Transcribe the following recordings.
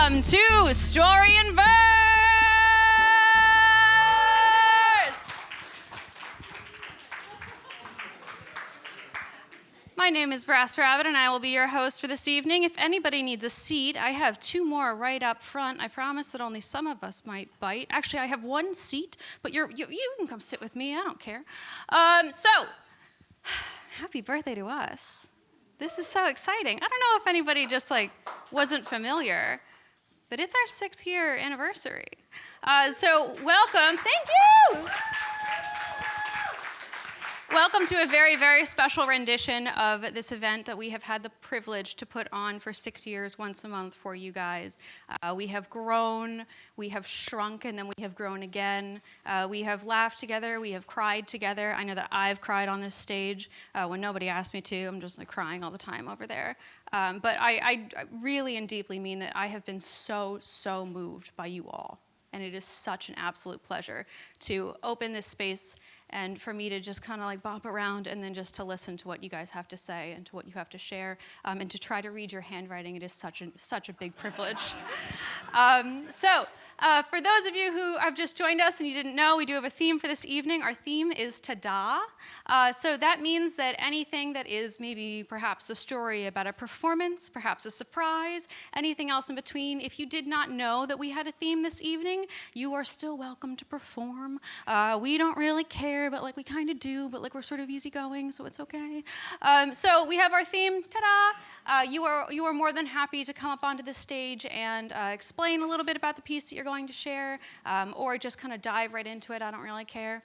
Welcome to Story and Verse! My name is Brass Rabbit, and I will be your host for this evening. If anybody needs a seat, I have two more right up front. I promise that only some of us might bite. Actually, I have one seat, but you can come sit with me. I don't care. Happy birthday to us. This is so exciting. I don't know if anybody just wasn't familiar, but it's our 6th-year anniversary. So welcome. Thank you. Welcome to a very, very special rendition of this event that we have had the privilege to put on for 6 years, once a month for you guys. We have grown, we have shrunk, and then we have grown again. We have laughed together, we have cried together. I know that I've cried on this stage when nobody asked me to. I'm just crying all the time over there. But I really and deeply mean that I have been so, so moved by you all. And it is such an absolute pleasure to open this space and for me to just kind of bop around and then just to listen to what you guys have to say and to what you have to share and to try to read your handwriting. It is such a big privilege. For those of you who have just joined us and you didn't know, we do have a theme for this evening. Our theme is ta-da. So that means that anything that is maybe perhaps a story about a performance, perhaps a surprise, anything else in between, if you did not know that we had a theme this evening, you are still welcome to perform. We don't really care, but we kind of do, but we're sort of easygoing, so it's okay. So we have our theme, ta-da. You are more than happy to come up onto the stage and explain a little bit about the piece that you're going to share, or just kind of dive right into it. I don't really care.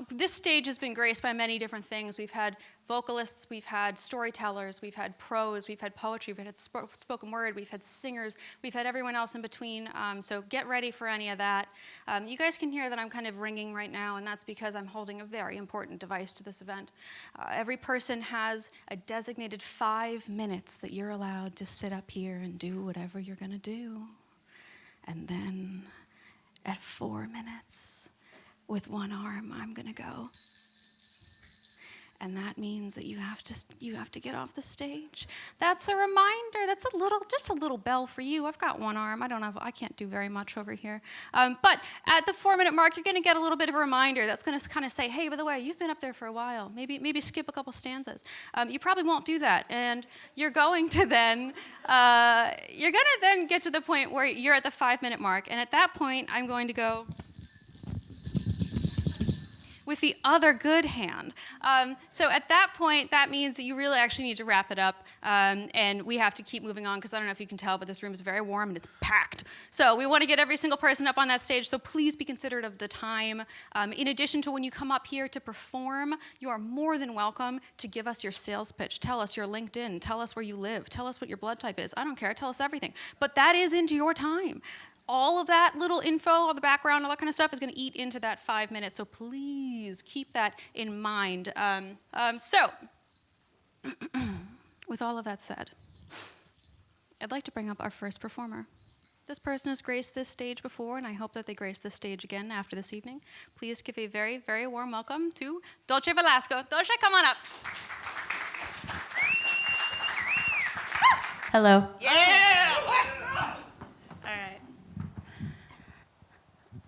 This stage has been graced by many different things. We've had vocalists, we've had storytellers, we've had prose, we've had poetry, we've had spoken word, we've had singers, we've had everyone else in between, so get ready for any of that. You guys can hear that I'm kind of ringing right now, and that's because I'm holding a very important device to this event. Every person has a designated 5 minutes that you're allowed to sit up here and do whatever you're going to do. And then at 4 minutes, with one arm, I'm going to go. And that means that you have to get off the stage. That's a reminder. That's just a little bell for you. I've got one arm. I can't do very much over here. But at the 4-minute mark, you're going to get a little bit of a reminder. That's going to kind of say, hey, by the way, you've been up there for a while. Maybe skip a couple stanzas. You probably won't do that, and you're going to then get to the point where you're at the 5-minute mark, and at that point, I'm going to go with the other good hand. So at that point, that means that you really actually need to wrap it up, and we have to keep moving on, because I don't know if you can tell, but this room is very warm and it's packed. So we want to get every single person up on that stage, so please be considerate of the time. In addition to when you come up here to perform, you are more than welcome to give us your sales pitch. Tell us your LinkedIn, tell us where you live, tell us what your blood type is. I don't care, tell us everything. But that is into your time. All of that little info, all the background, all that kind of stuff is going to eat into that 5 minutes. So please keep that in mind. With all of that said, I'd like to bring up our first performer. This person has graced this stage before, and I hope that they grace this stage again after this evening. Please give a very, very warm welcome to Dolce Velasco. Dolce, come on up. Hello. Yeah!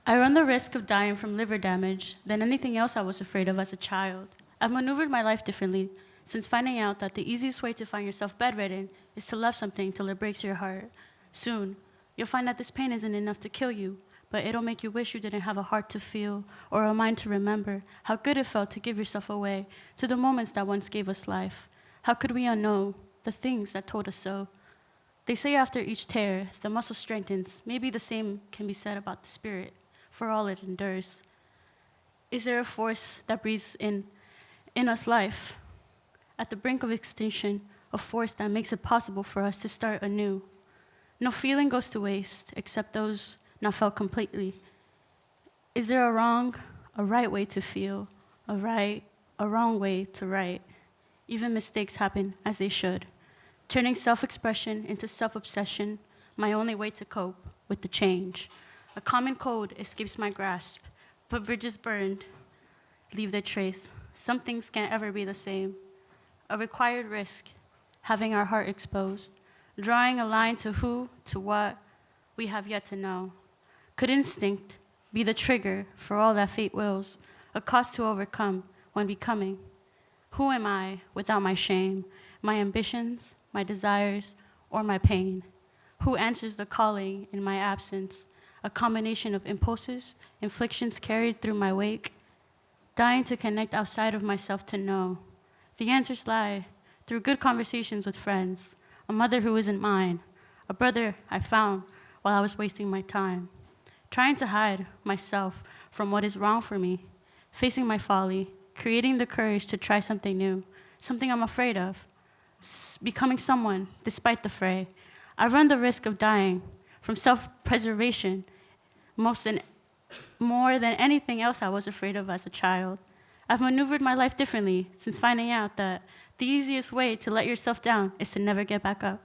I run the risk of dying from liver damage than anything else I was afraid of as a child. I've maneuvered my life differently since finding out that the easiest way to find yourself bedridden is to love something till it breaks your heart. Soon, you'll find that this pain isn't enough to kill you, but it'll make you wish you didn't have a heart to feel or a mind to remember how good it felt to give yourself away to the moments that once gave us life. How could we unknow the things that told us so? They say after each tear, the muscle strengthens. Maybe the same can be said about the spirit, for all it endures. Is there a force that breathes in us life? At the brink of extinction, a force that makes it possible for us to start anew. No feeling goes to waste, except those not felt completely. Is there a right way to feel, a wrong way to write? Even mistakes happen as they should. Turning self-expression into self-obsession, my only way to cope with the change. A common code escapes my grasp, but bridges burned leave their trace. Some things can't ever be the same. A required risk, having our heart exposed. drawing a line to who, to what, we have yet to know. Could instinct be the trigger for all that fate wills, a cost to overcome when becoming? Who am I without my shame, my ambitions, my desires, or my pain? Who answers the calling in my absence? A combination of impulses, inflictions carried through my wake, dying to connect outside of myself to know. The answers lie through good conversations with friends, a mother who isn't mine, a brother I found while I was wasting my time, trying to hide myself from what is wrong for me, facing my folly, creating the courage to try something new, something I'm afraid of, becoming someone despite the fray. I run the risk of dying from self-preservation more than anything else I was afraid of as a child. I've maneuvered my life differently since finding out that the easiest way to let yourself down is to never get back up.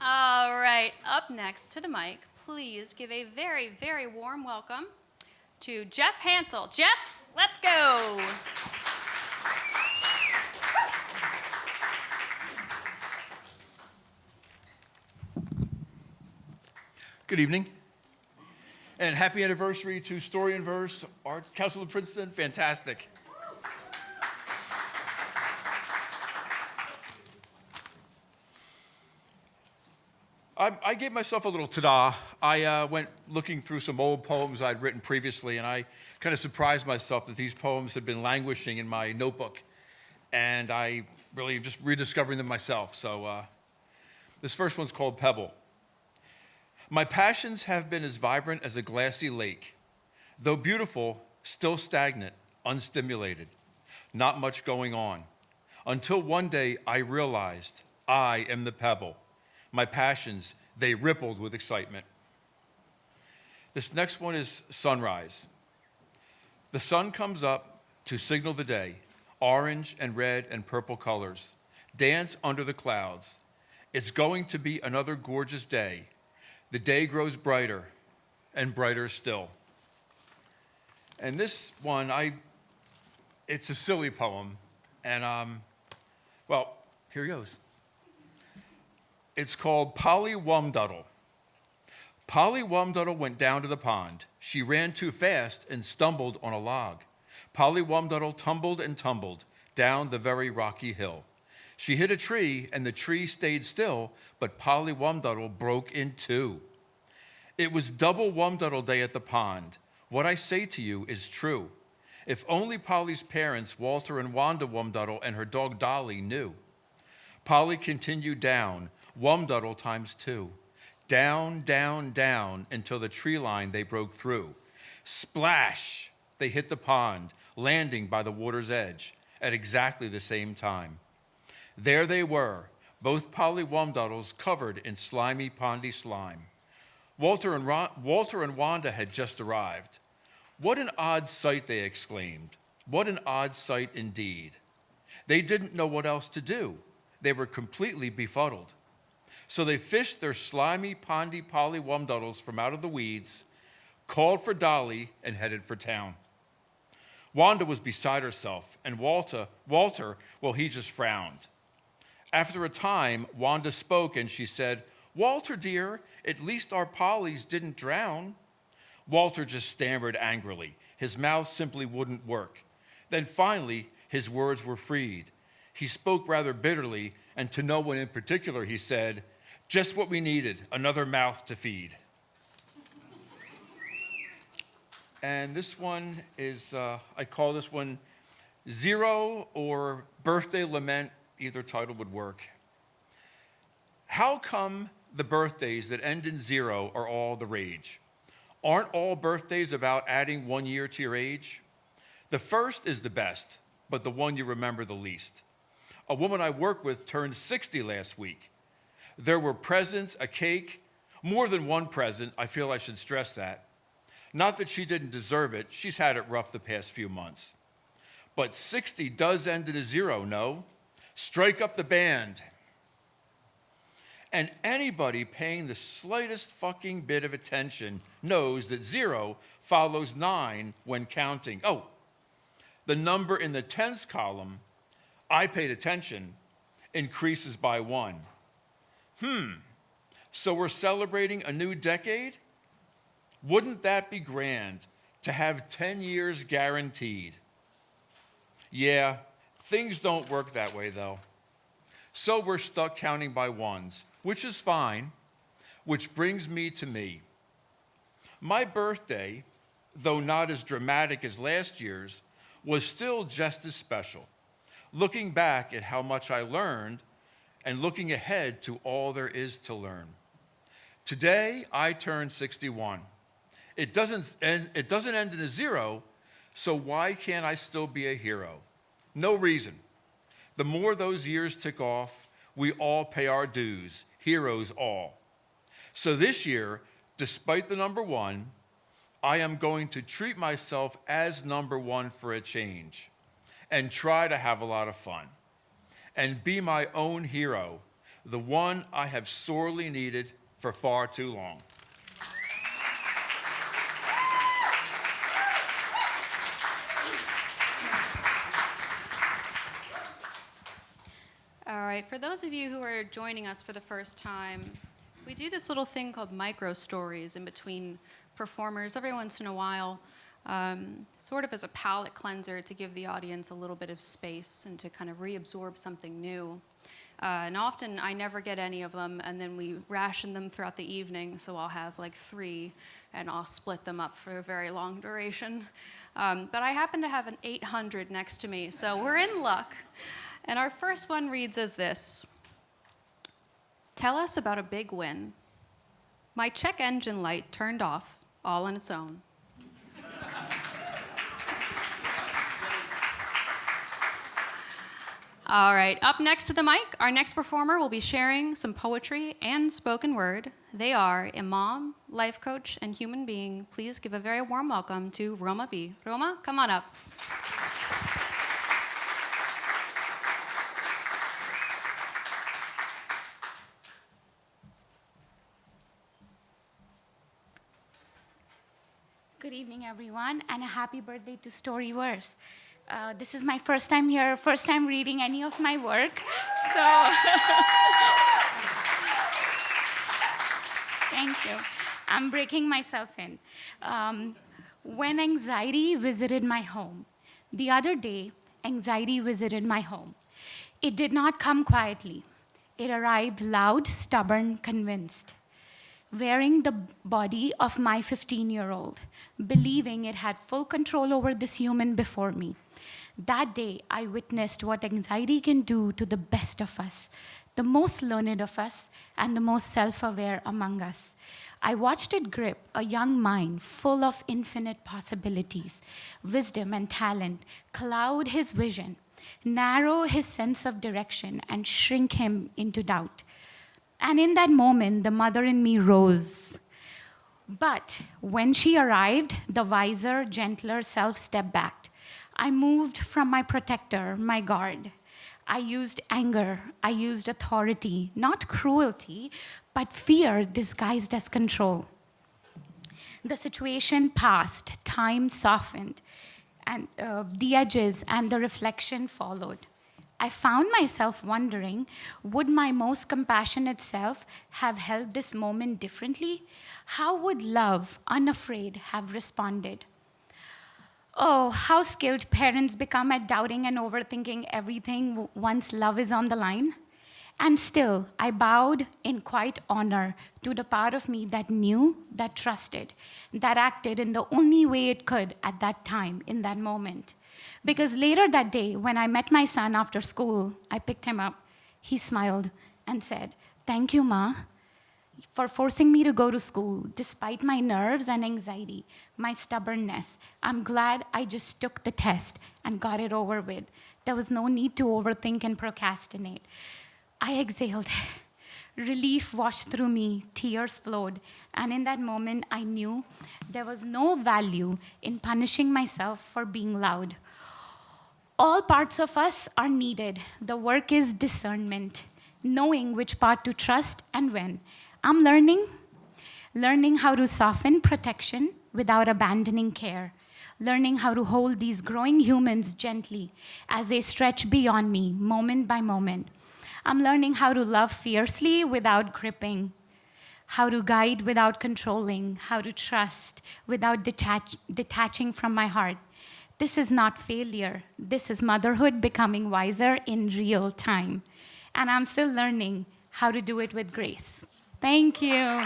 All right, up next to the mic, please give a very, very warm welcome to Jeff Hansel. Jeff, let's go. Good evening, and happy anniversary to Story and Verse, Arts Council of Princeton. Fantastic. I gave myself a little ta-da. I went looking through some old poems I'd written previously, and I kind of surprised myself that these poems had been languishing in my notebook, and I really just rediscovering them myself. So this first one's called Pebble. My passions have been as vibrant as a glassy lake, though beautiful, still stagnant, unstimulated, not much going on, until one day I realized I am the pebble. My passions, they rippled with excitement. This next one is Sunrise. The sun comes up to signal the day, orange and red and purple colors, dance under the clouds. It's going to be another gorgeous day. The day grows brighter and brighter still. And this one, it's a silly poem, and well, here goes. It's called Polly Wumduddle. Polly Wumduddle went down to the pond. She ran too fast and stumbled on a log. Polly Wumduddle tumbled and tumbled down the very rocky hill. She hit a tree, and the tree stayed still, but Polly Wumduddle broke in two. It was double Wumduddle Day at the pond. What I say to you is true. If only Polly's parents, Walter and Wanda Wumduddle, and her dog Dolly knew. Polly continued down, Wumduddle times two. Down, down, down, until the tree line they broke through. Splash! They hit the pond, landing by the water's edge at exactly the same time. There they were, both Polly Wumduddles covered in slimy pondy slime. Walter and Wanda had just arrived. What an odd sight, they exclaimed. What an odd sight indeed. They didn't know what else to do. They were completely befuddled. So they fished their slimy, pondy Polly Wumduddles from out of the weeds, called for Dolly, and headed for town. Wanda was beside herself, and Walter, well, he just frowned. After a time, Wanda spoke, and she said, "Walter, dear, at least our Pollys didn't drown." Walter just stammered angrily. His mouth simply wouldn't work. Then finally, his words were freed. He spoke rather bitterly, and to no one in particular, he said, "Just what we needed, another mouth to feed." And this one is, I call this one Zero or Birthday Lament. Either title would work. How come the birthdays that end in zero are all the rage? Aren't all birthdays about adding 1 year to your age? The first is the best, but the one you remember the least. A woman I work with turned 60 last week. There were presents, a cake, more than one present. I feel I should stress that. Not that she didn't deserve it. She's had it rough the past few months. But 60 does end in a zero, no? Strike up the band. And anybody paying the slightest fucking bit of attention knows that 0 follows 9 when counting. Oh, the number in the tens column, I paid attention, increases by 1. So we're celebrating a new decade? Wouldn't that be grand to have 10 years guaranteed? Yeah, things don't work that way though. So we're stuck counting by ones, which is fine, which brings me to me. My birthday, though not as dramatic as last year's, was still just as special, looking back at how much I learned and looking ahead to all there is to learn. Today, I turned 61. It doesn't end in a 0, so why can't I still be a hero? No reason. The more those years tick off, we all pay our dues, heroes all. So this year, despite the number 1, I am going to treat myself as number 1 for a change and try to have a lot of fun and be my own hero, the one I have sorely needed for far too long. All right, for those of you who are joining us for the first time, we do this little thing called micro stories in between performers every once in a while, sort of as a palate cleanser to give the audience a little bit of space and to kind of reabsorb something new. And often I never get any of them, and then we ration them throughout the evening, so I'll have like 3, and I'll split them up for a very long duration. But I happen to have an 800 next to me, so we're in luck. And our first one reads as this: tell us about a big win. My check engine light turned off all on its own. All right, up next to the mic, our next performer will be sharing some poetry and spoken word. They are Imam, life coach, and human being. Please give a very warm welcome to Roma B. Roma, come on up. Good evening, everyone, and a happy birthday to Storyverse. This is my first time here, first time reading any of my work. So, thank you. I'm breaking myself in. When anxiety visited my home, the other day, anxiety visited my home. It did not come quietly. It arrived loud, stubborn, convinced, wearing the body of my 15-year-old, believing it had full control over this human before me. That day, I witnessed what anxiety can do to the best of us, the most learned of us, and the most self-aware among us. I watched it grip a young mind full of infinite possibilities, wisdom and talent, cloud his vision, narrow his sense of direction, and shrink him into doubt. And in that moment, the mother in me rose. But when she arrived, the wiser, gentler self stepped back. I moved from my protector, my guard. I used anger, I used authority, not cruelty, but fear disguised as control. The situation passed, time softened, and the edges and the reflection followed. I found myself wondering, would my most compassionate self have held this moment differently? How would love, unafraid, have responded? Oh, how skilled parents become at doubting and overthinking everything once love is on the line. And still, I bowed in quiet honor to the part of me that knew, that trusted, that acted in the only way it could at that time, in that moment. Because later that day, when I met my son after school, I picked him up. He smiled and said, "Thank you, Ma, for forcing me to go to school, despite my nerves and anxiety, my stubbornness. I'm glad I just took the test and got it over with. There was no need to overthink and procrastinate." I exhaled. Relief washed through me, tears flowed, and in that moment, I knew there was no value in punishing myself for being loud. All parts of us are needed. The work is discernment. knowing which part to trust and when. I'm learning how to soften protection without abandoning care, learning how to hold these growing humans gently as they stretch beyond me, moment by moment. I'm learning how to love fiercely without gripping, how to guide without controlling, how to trust without detaching from my heart. This is not failure. This is motherhood becoming wiser in real time. And I'm still learning how to do it with grace. Thank you.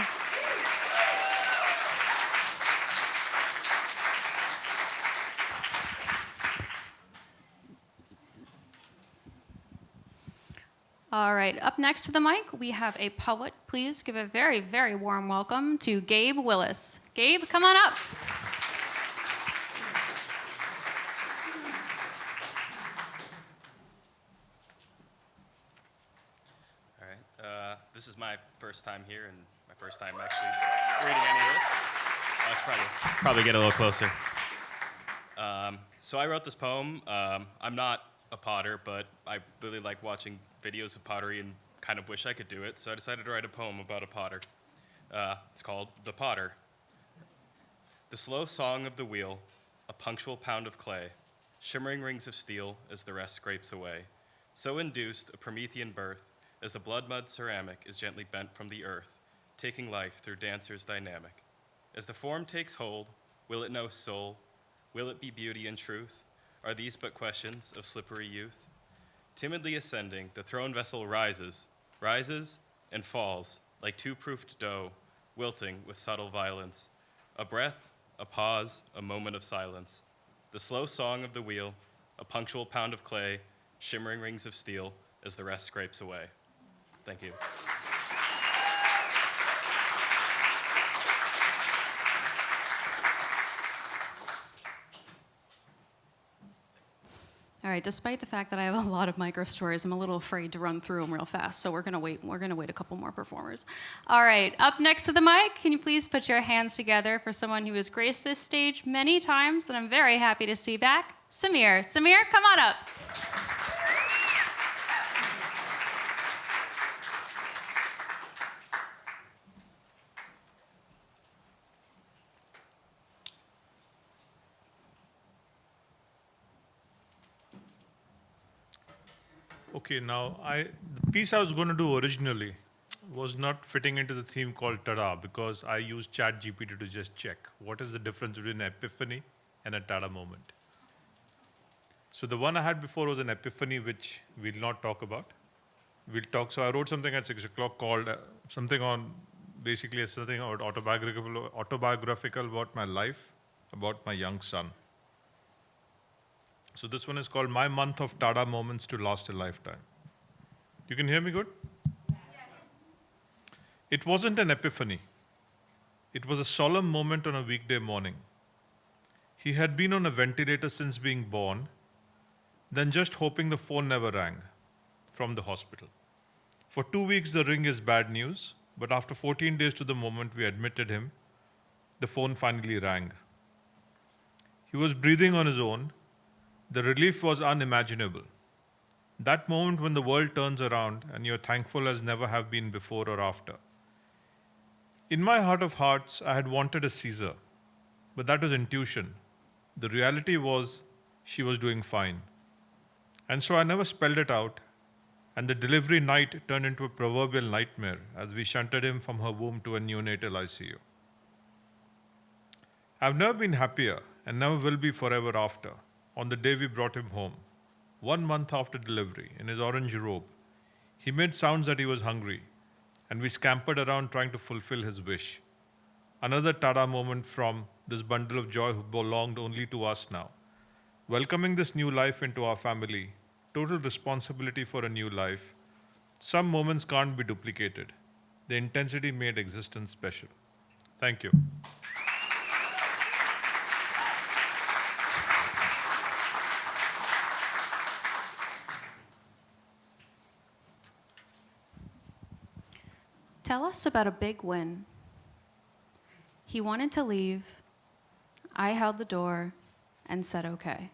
All right, up next to the mic, we have a poet. Please give a very, very warm welcome to Gabe Willis. Gabe, come on up. All right. This is my first time here and my first time actually reading any of this. I should probably get a little closer. So I wrote this poem. I'm not a potter, but I really like watching videos of pottery and kind of wish I could do it. So I decided to write a poem about a potter. It's called The Potter. The slow song of the wheel, a punctual pound of clay, shimmering rings of steel as the rest scrapes away. So induced a Promethean birth, as the blood-mud ceramic is gently bent from the earth, taking life through dancers dynamic. As the form takes hold, will it know soul? Will it be beauty and truth? Are these but questions of slippery youth? Timidly ascending, the throne vessel rises, and falls, like two-proofed dough, wilting with subtle violence. A breath, a pause, a moment of silence. The slow song of the wheel, a punctual pound of clay, shimmering rings of steel, as the rest scrapes away. Thank you. All right, despite the fact that I have a lot of micro stories, I'm a little afraid to run through them real fast, so we're gonna wait a couple more performers. All right, up next to the mic, can you please put your hands together for someone who has graced this stage many times that I'm very happy to see back, Samir. Samir, come on up. Okay, now the piece I was going to do originally was not fitting into the theme called Tada because I used ChatGPT to just check what is the difference between an epiphany and a Tada moment. So the one I had before was an epiphany, which we'll not talk about. So I wrote something at 6 o'clock called something about autobiographical about my life, about my young son. So this one is called My Month of Tada Moments to Last a Lifetime. You can hear me good? Yes. It wasn't an epiphany. It was a solemn moment on a weekday morning. He had been on a ventilator since being born, then just hoping the phone never rang from the hospital. For 2 weeks, the ring is bad news, but after 14 days to the moment we admitted him, the phone finally rang. He was breathing on his own. The relief was unimaginable. That moment when the world turns around and you're thankful as never have been before or after. In my heart of hearts, I had wanted a Caesar, but that was intuition. The reality was she was doing fine. And so I never spelled it out, and the delivery night turned into a proverbial nightmare as we shunted him from her womb to a neonatal ICU. I've never been happier and never will be forever after. On the day we brought him home, 1 month after delivery, in his orange robe, he made sounds that he was hungry, and we scampered around trying to fulfill his wish. Another Tada moment from this bundle of joy who belonged only to us now. Welcoming this new life into our family, total responsibility for a new life. Some moments can't be duplicated. The intensity made existence special. Thank you. Tell us about a big win. He wanted to leave. I held the door and said, okay.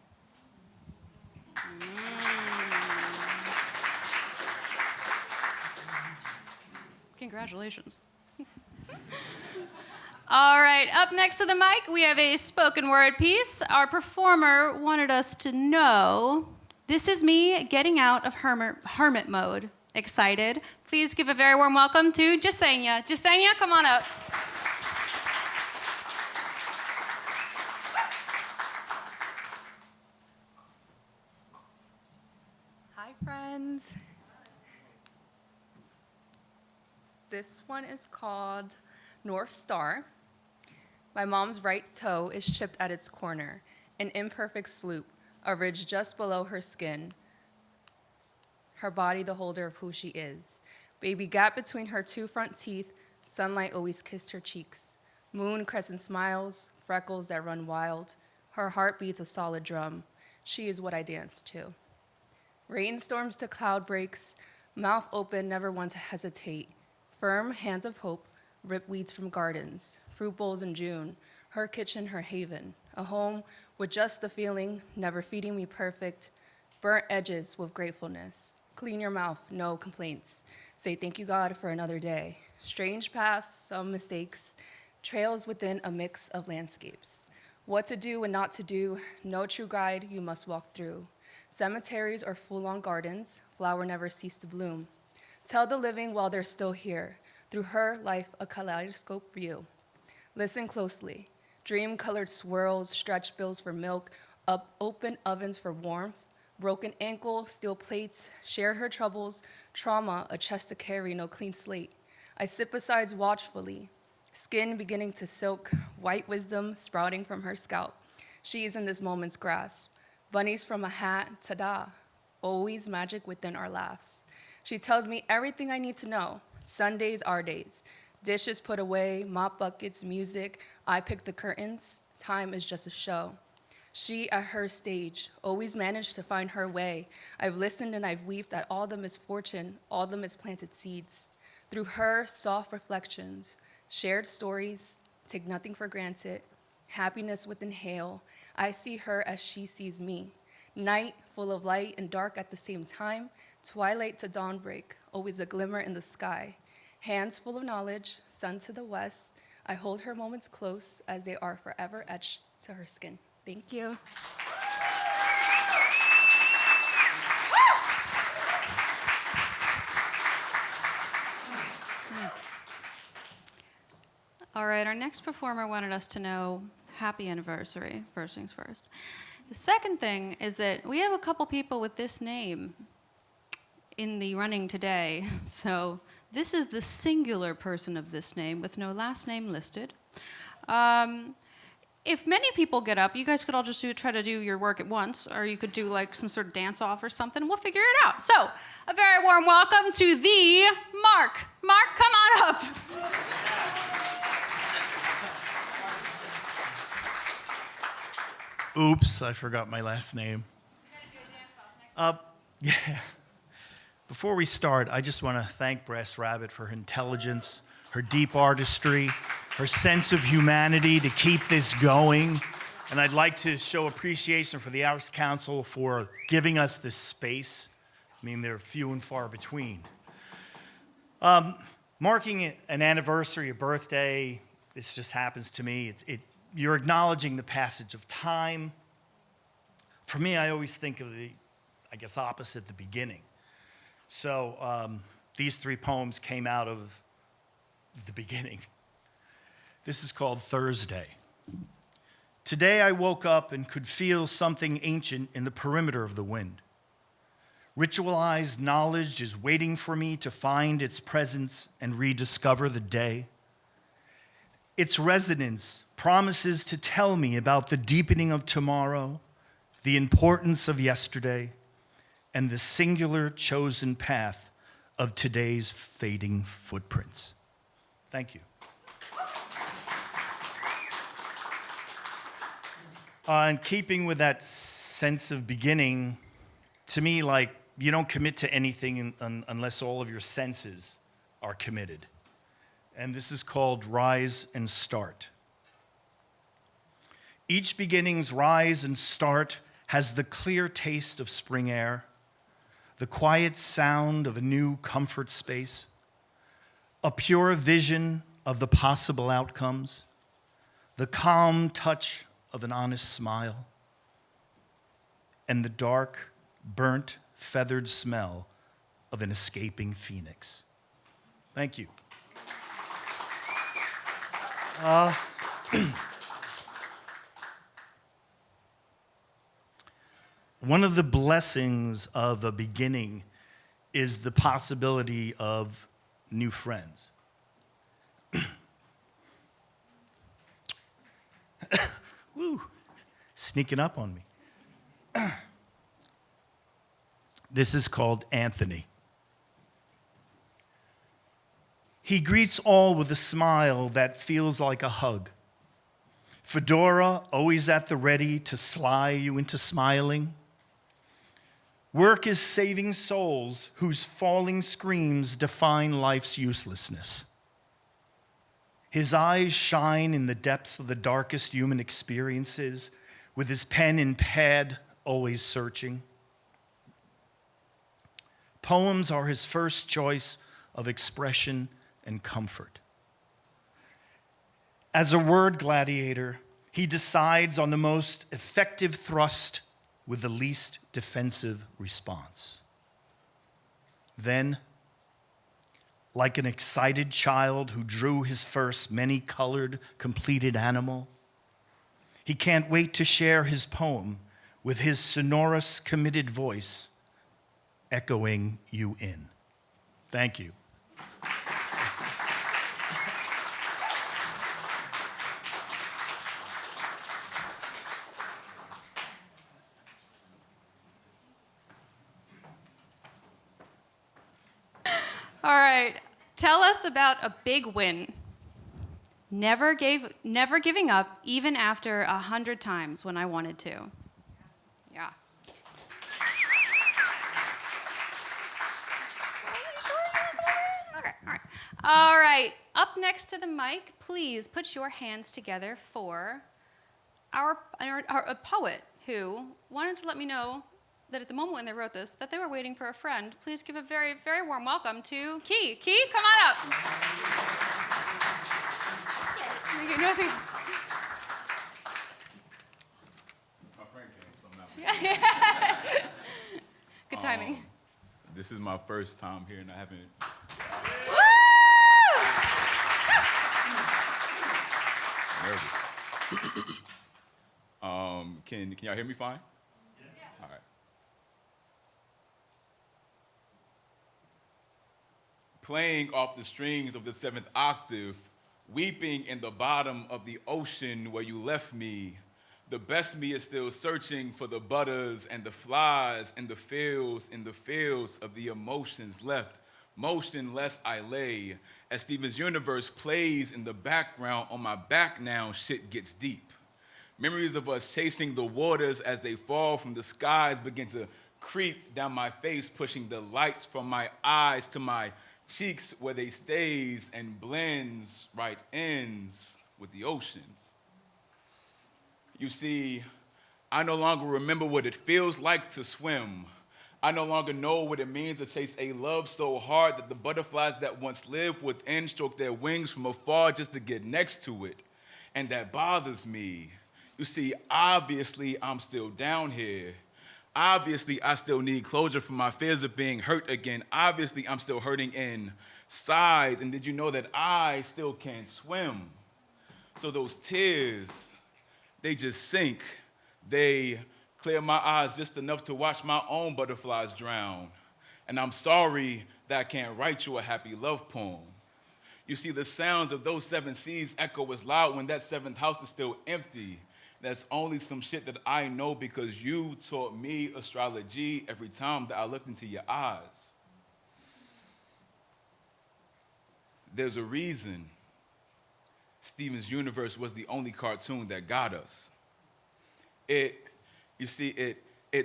Congratulations. All right, up next to the mic, we have a spoken word piece. Our performer wanted us to know, this is me getting out of hermit mode. Excited? Please give a very warm welcome to Jasenia. Jasenia, come on up. Hi, friends. This one is called North Star. My mom's right toe is chipped at its corner, an imperfect sloop, a ridge just below her skin. Her body the holder of who she is. Baby gap between her two front teeth, sunlight always kissed her cheeks. Moon crescent smiles, freckles that run wild. Her heart beats a solid drum. She is what I dance to. Rainstorms to cloud breaks, mouth open, never one to hesitate. Firm hands of hope, rip weeds from gardens, fruit bowls in June, her kitchen, her haven, a home with just the feeling, never feeding me perfect, burnt edges with gratefulness. Clean your mouth, no complaints. Say thank you, God, for another day. Strange paths, some mistakes, trails within a mix of landscapes. What to do and not to do, no true guide you must walk through. Cemeteries or full-on gardens, flower never cease to bloom. Tell the living while they're still here. Through her life, a kaleidoscope view. Listen closely. Dream-colored swirls, stretch bills for milk, open ovens for warmth, broken ankle, steel plates, shared her troubles, trauma, a chest to carry, no clean slate. I sit beside watchfully, skin beginning to silk, white wisdom sprouting from her scalp. She is in this moment's grasp. Bunnies from a hat, ta-da, always magic within our laughs. She tells me everything I need to know. Sundays are days. Dishes put away, mop buckets, music. I pick the curtains. Time is just a show. She at her stage, always managed to find her way. I've listened and I've wept at all the misfortune, all the misplanted seeds. Through her soft reflections, shared stories, take nothing for granted, happiness within hail. I see her as she sees me. Night full of light and dark at the same time, twilight to dawnbreak, always a glimmer in the sky. Hands full of knowledge, sun to the west. I hold her moments close as they are forever etched to her skin. Thank you. All right, our next performer wanted us to know happy anniversary, first things first. The second thing is that we have a couple people with this name in the running today. So this is the singular person of this name with no last name listed. If many people get up, you guys could all just try to do your work at once, or you could do like some sort of dance-off or something. We'll figure it out. So a very warm welcome to the Mark. Mark, come on up. Oops, I forgot my last name. Yeah. Before we start, I just want to thank Brass Rabbit for her intelligence, her deep artistry, her sense of humanity to keep this going. And I'd like to show appreciation for the Arts Council for giving us this space. I mean, they're few and far between. Marking an anniversary, a birthday, this just happens to me. You're acknowledging the passage of time. For me, I always think of the, opposite, the beginning. So these three poems came out of the beginning. This is called Thursday. Today I woke up and could feel something ancient in the perimeter of the wind. Ritualized knowledge is waiting for me to find its presence and rediscover the day. Its resonance promises to tell me about the deepening of tomorrow, the importance of yesterday, and the singular chosen path of today's fading footprints. Thank you. In keeping with that sense of beginning, to me, you don't commit to anything unless all of your senses are committed. And this is called Rise and Start. Each beginning's rise and start has the clear taste of spring air, the quiet sound of a new comfort space, a pure vision of the possible outcomes, the calm touch of an honest smile, and the dark, burnt, feathered smell of an escaping phoenix. Thank you. One of the blessings of a beginning is the possibility of new friends. Woo, sneaking up on me. This is called Anthony. He greets all with a smile that feels like a hug. Fedora, always at the ready to sly you into smiling. Work is saving souls whose falling screams define life's uselessness. His eyes shine in the depths of the darkest human experiences, with his pen and pad always searching. Poems are his first choice of expression and comfort. As a word gladiator, he decides on the most effective thrust with the least defensive response. Then, like an excited child who drew his first many-colored, completed animal, he can't wait to share his poem with his sonorous, committed voice, echoing you in. Thank you. All right, tell us about a big win. Never giving up, even after 100 times when I wanted to. Yeah. Okay, all right. All right, up next to the mic, please put your hands together for a poet who wanted to let me know that at the moment when they wrote this, that they were waiting for a friend. Please give a very, very warm welcome to Key. Key, come on up. My friend came, so I'm not. Good timing. This is my first time here, and I haven't. Nervous. Can y'all hear me fine? Yeah. All right. Playing off the strings of the 7th octave, weeping in the bottom of the ocean where you left me. The best me is still searching for the butters and the flies in the fields of the emotions left. Motionless I lay as Steven's universe plays in the background. On my back now, shit gets deep. Memories of us chasing the waters as they fall from the skies begin to creep down my face, pushing the lights from my eyes to my cheeks where they stays and blends right ends with the oceans. You see, I no longer remember what it feels like to swim. I no longer know what it means to chase a love so hard that the butterflies that once lived within stroke their wings from afar just to get next to it. And that bothers me. You see, obviously I'm still down here. Obviously, I still need closure from my fears of being hurt again. Obviously, I'm still hurting inside. And did you know that I still can't swim? So those tears, they just sink. They clear my eyes just enough to watch my own butterflies drown. And I'm sorry that I can't write you a happy love poem. You see, the sounds of those 7 seas echo as loud when that 7th house is still empty. That's only some shit that I know because you taught me astrology every time that I looked into your eyes. There's a reason Steven's Universe was the only cartoon that got us. It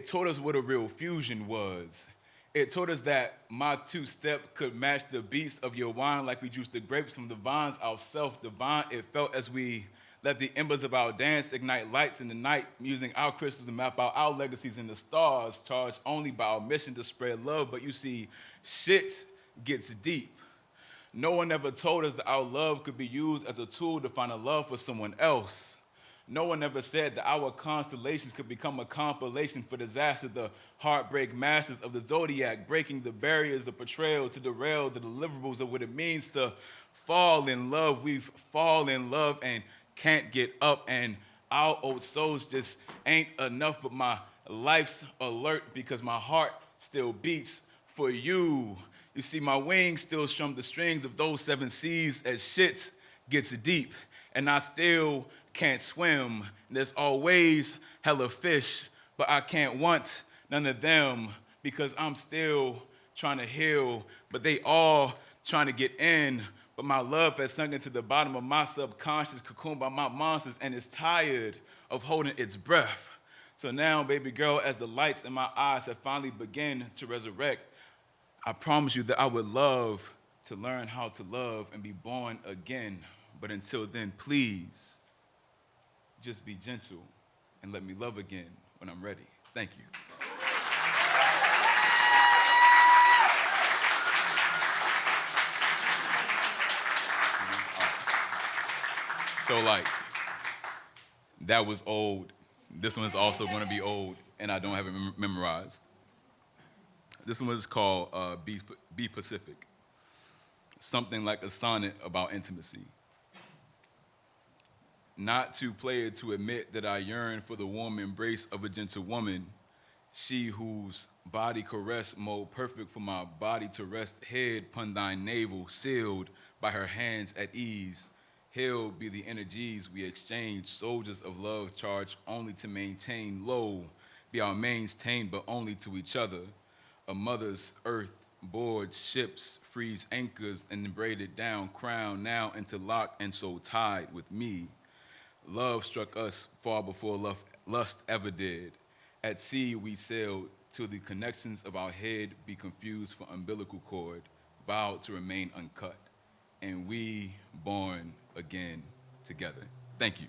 taught us what a real fusion was. It taught us that my 2-step could match the beats of your wine like we juiced the grapes from the vines, our self-divine. It felt as we let the embers of our dance ignite lights in the night, using our crystals to map out our legacies in the stars, charged only by our mission to spread love. But you see, shit gets deep. No one ever told us that our love could be used as a tool to find a love for someone else. No one ever said that our constellations could become a compilation for disaster, the heartbreak masters of the zodiac, breaking the barriers of portrayal to derail the deliverables of what it means to fall in love. We've fallen in love and can't get up, and our old souls just ain't enough, but my life's alert because my heart still beats for you. You see, my wings still strum the strings of those 7 seas as shit gets deep, and I still can't swim. There's always hella fish, but I can't want none of them because I'm still trying to heal, but they all trying to get in. But my love has sunk into the bottom of my subconscious, cocooned by my monsters, and is tired of holding its breath. So now, baby girl, as the lights in my eyes have finally begun to resurrect, I promise you that I would love to learn how to love and be born again. But until then, please, just be gentle and let me love again when I'm ready. Thank you. So like, that was old. This one is also gonna be old, and I don't have it memorized. This one is called Be Pacific. Something like a sonnet about intimacy. Not too player to admit that I yearn for the warm embrace of a gentle woman, she whose body caress mold perfect for my body to rest, head pun thine navel, sealed by her hands at ease. Hailed be the energies we exchange, soldiers of love charged only to maintain, low be our maintained but only to each other. A mother's earth boards ships, freeze anchors and braided down, crown now interlocked and so tied with me. Love struck us far before lust ever did. At sea we sailed till the connections of our head be confused for umbilical cord, vowed to remain uncut, and we born again together. Thank you.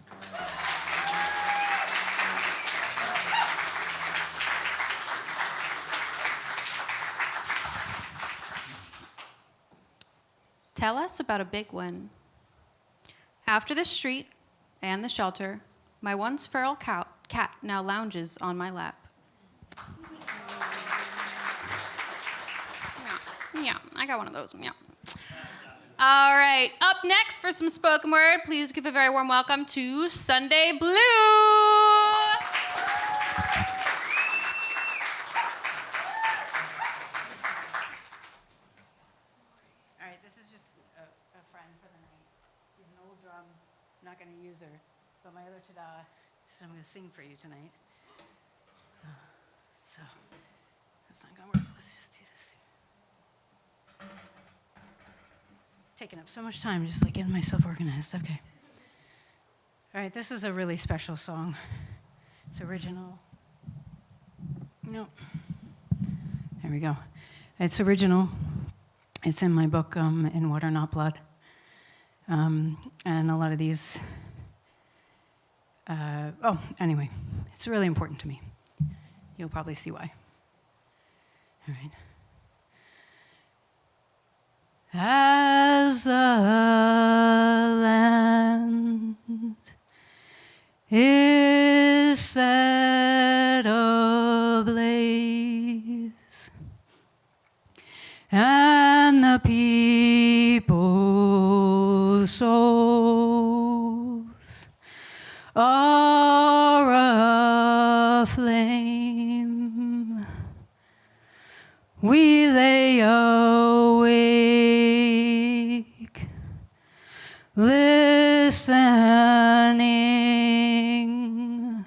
Tell us about a big win. After the street and the shelter, my once feral cat now lounges on my lap. Yeah, I got one of those. Yeah. All right, up next for some spoken word, please give a very warm welcome to Sunday Blue. All right, this is just a friend for the night. She's an old drum. I'm not going to use her, but my other tada, so I'm going to sing for you tonight. So that's not going to work. Let's just do this. Taking up so much time, just like getting myself organized. Okay. All right, this is a really special song. It's original. No. There we go. It's original. It's in my book, In Water Not Blood. And a lot of these, anyway, it's really important to me. You'll probably see why. All right. As the land is set ablaze, and the people's souls are aflame, we lay awake, listening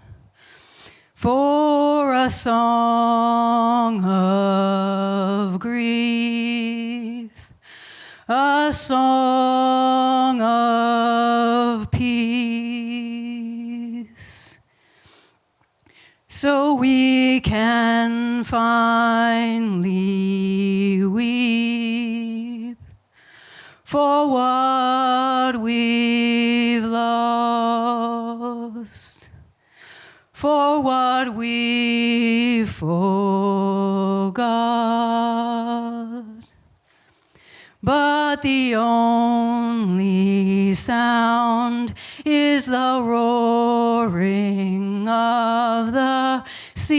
for a song of grief, a song of peace, so we can finally weep for what we've lost, for what we forgot. But but the only sound is the roaring of the sea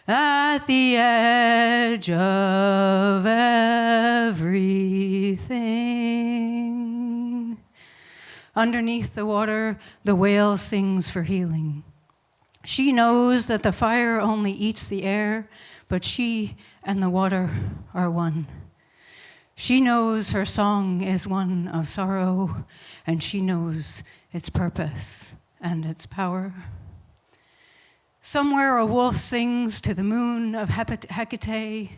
at the edge of everything. Underneath the water, the whale sings for healing. She knows that the fire only eats the air, but she and the water are one. She knows her song is one of sorrow, and she knows its purpose and its power. Somewhere a wolf sings to the moon of Hecate,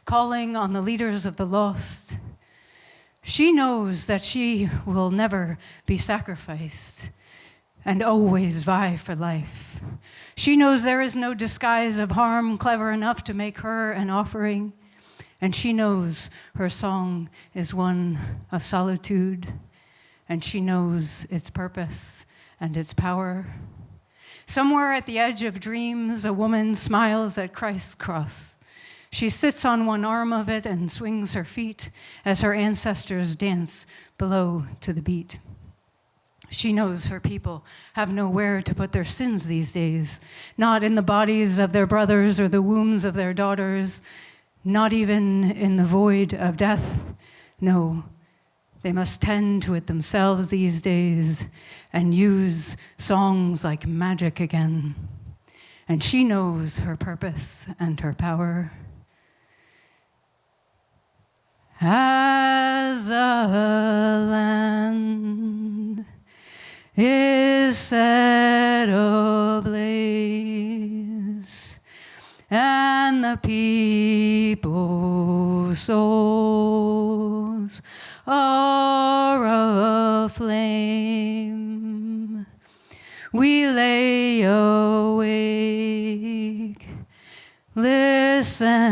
calling on the leaders of the lost. She knows that she will never be sacrificed and always vie for life. She knows there is no disguise of harm clever enough to make her an offering, and she knows her song is one of solitude, and she knows its purpose and its power. Somewhere at the edge of dreams, a woman smiles at Christ's cross. She sits on one arm of it and swings her feet as her ancestors dance below to the beat. She knows her people have nowhere to put their sins these days, not in the bodies of their brothers or the wombs of their daughters, not even in the void of death. No, they must tend to it themselves these days and use songs like magic again. And she knows her purpose and her power. As a land is set ablaze, and the people's souls are aflame, we lay awake, listening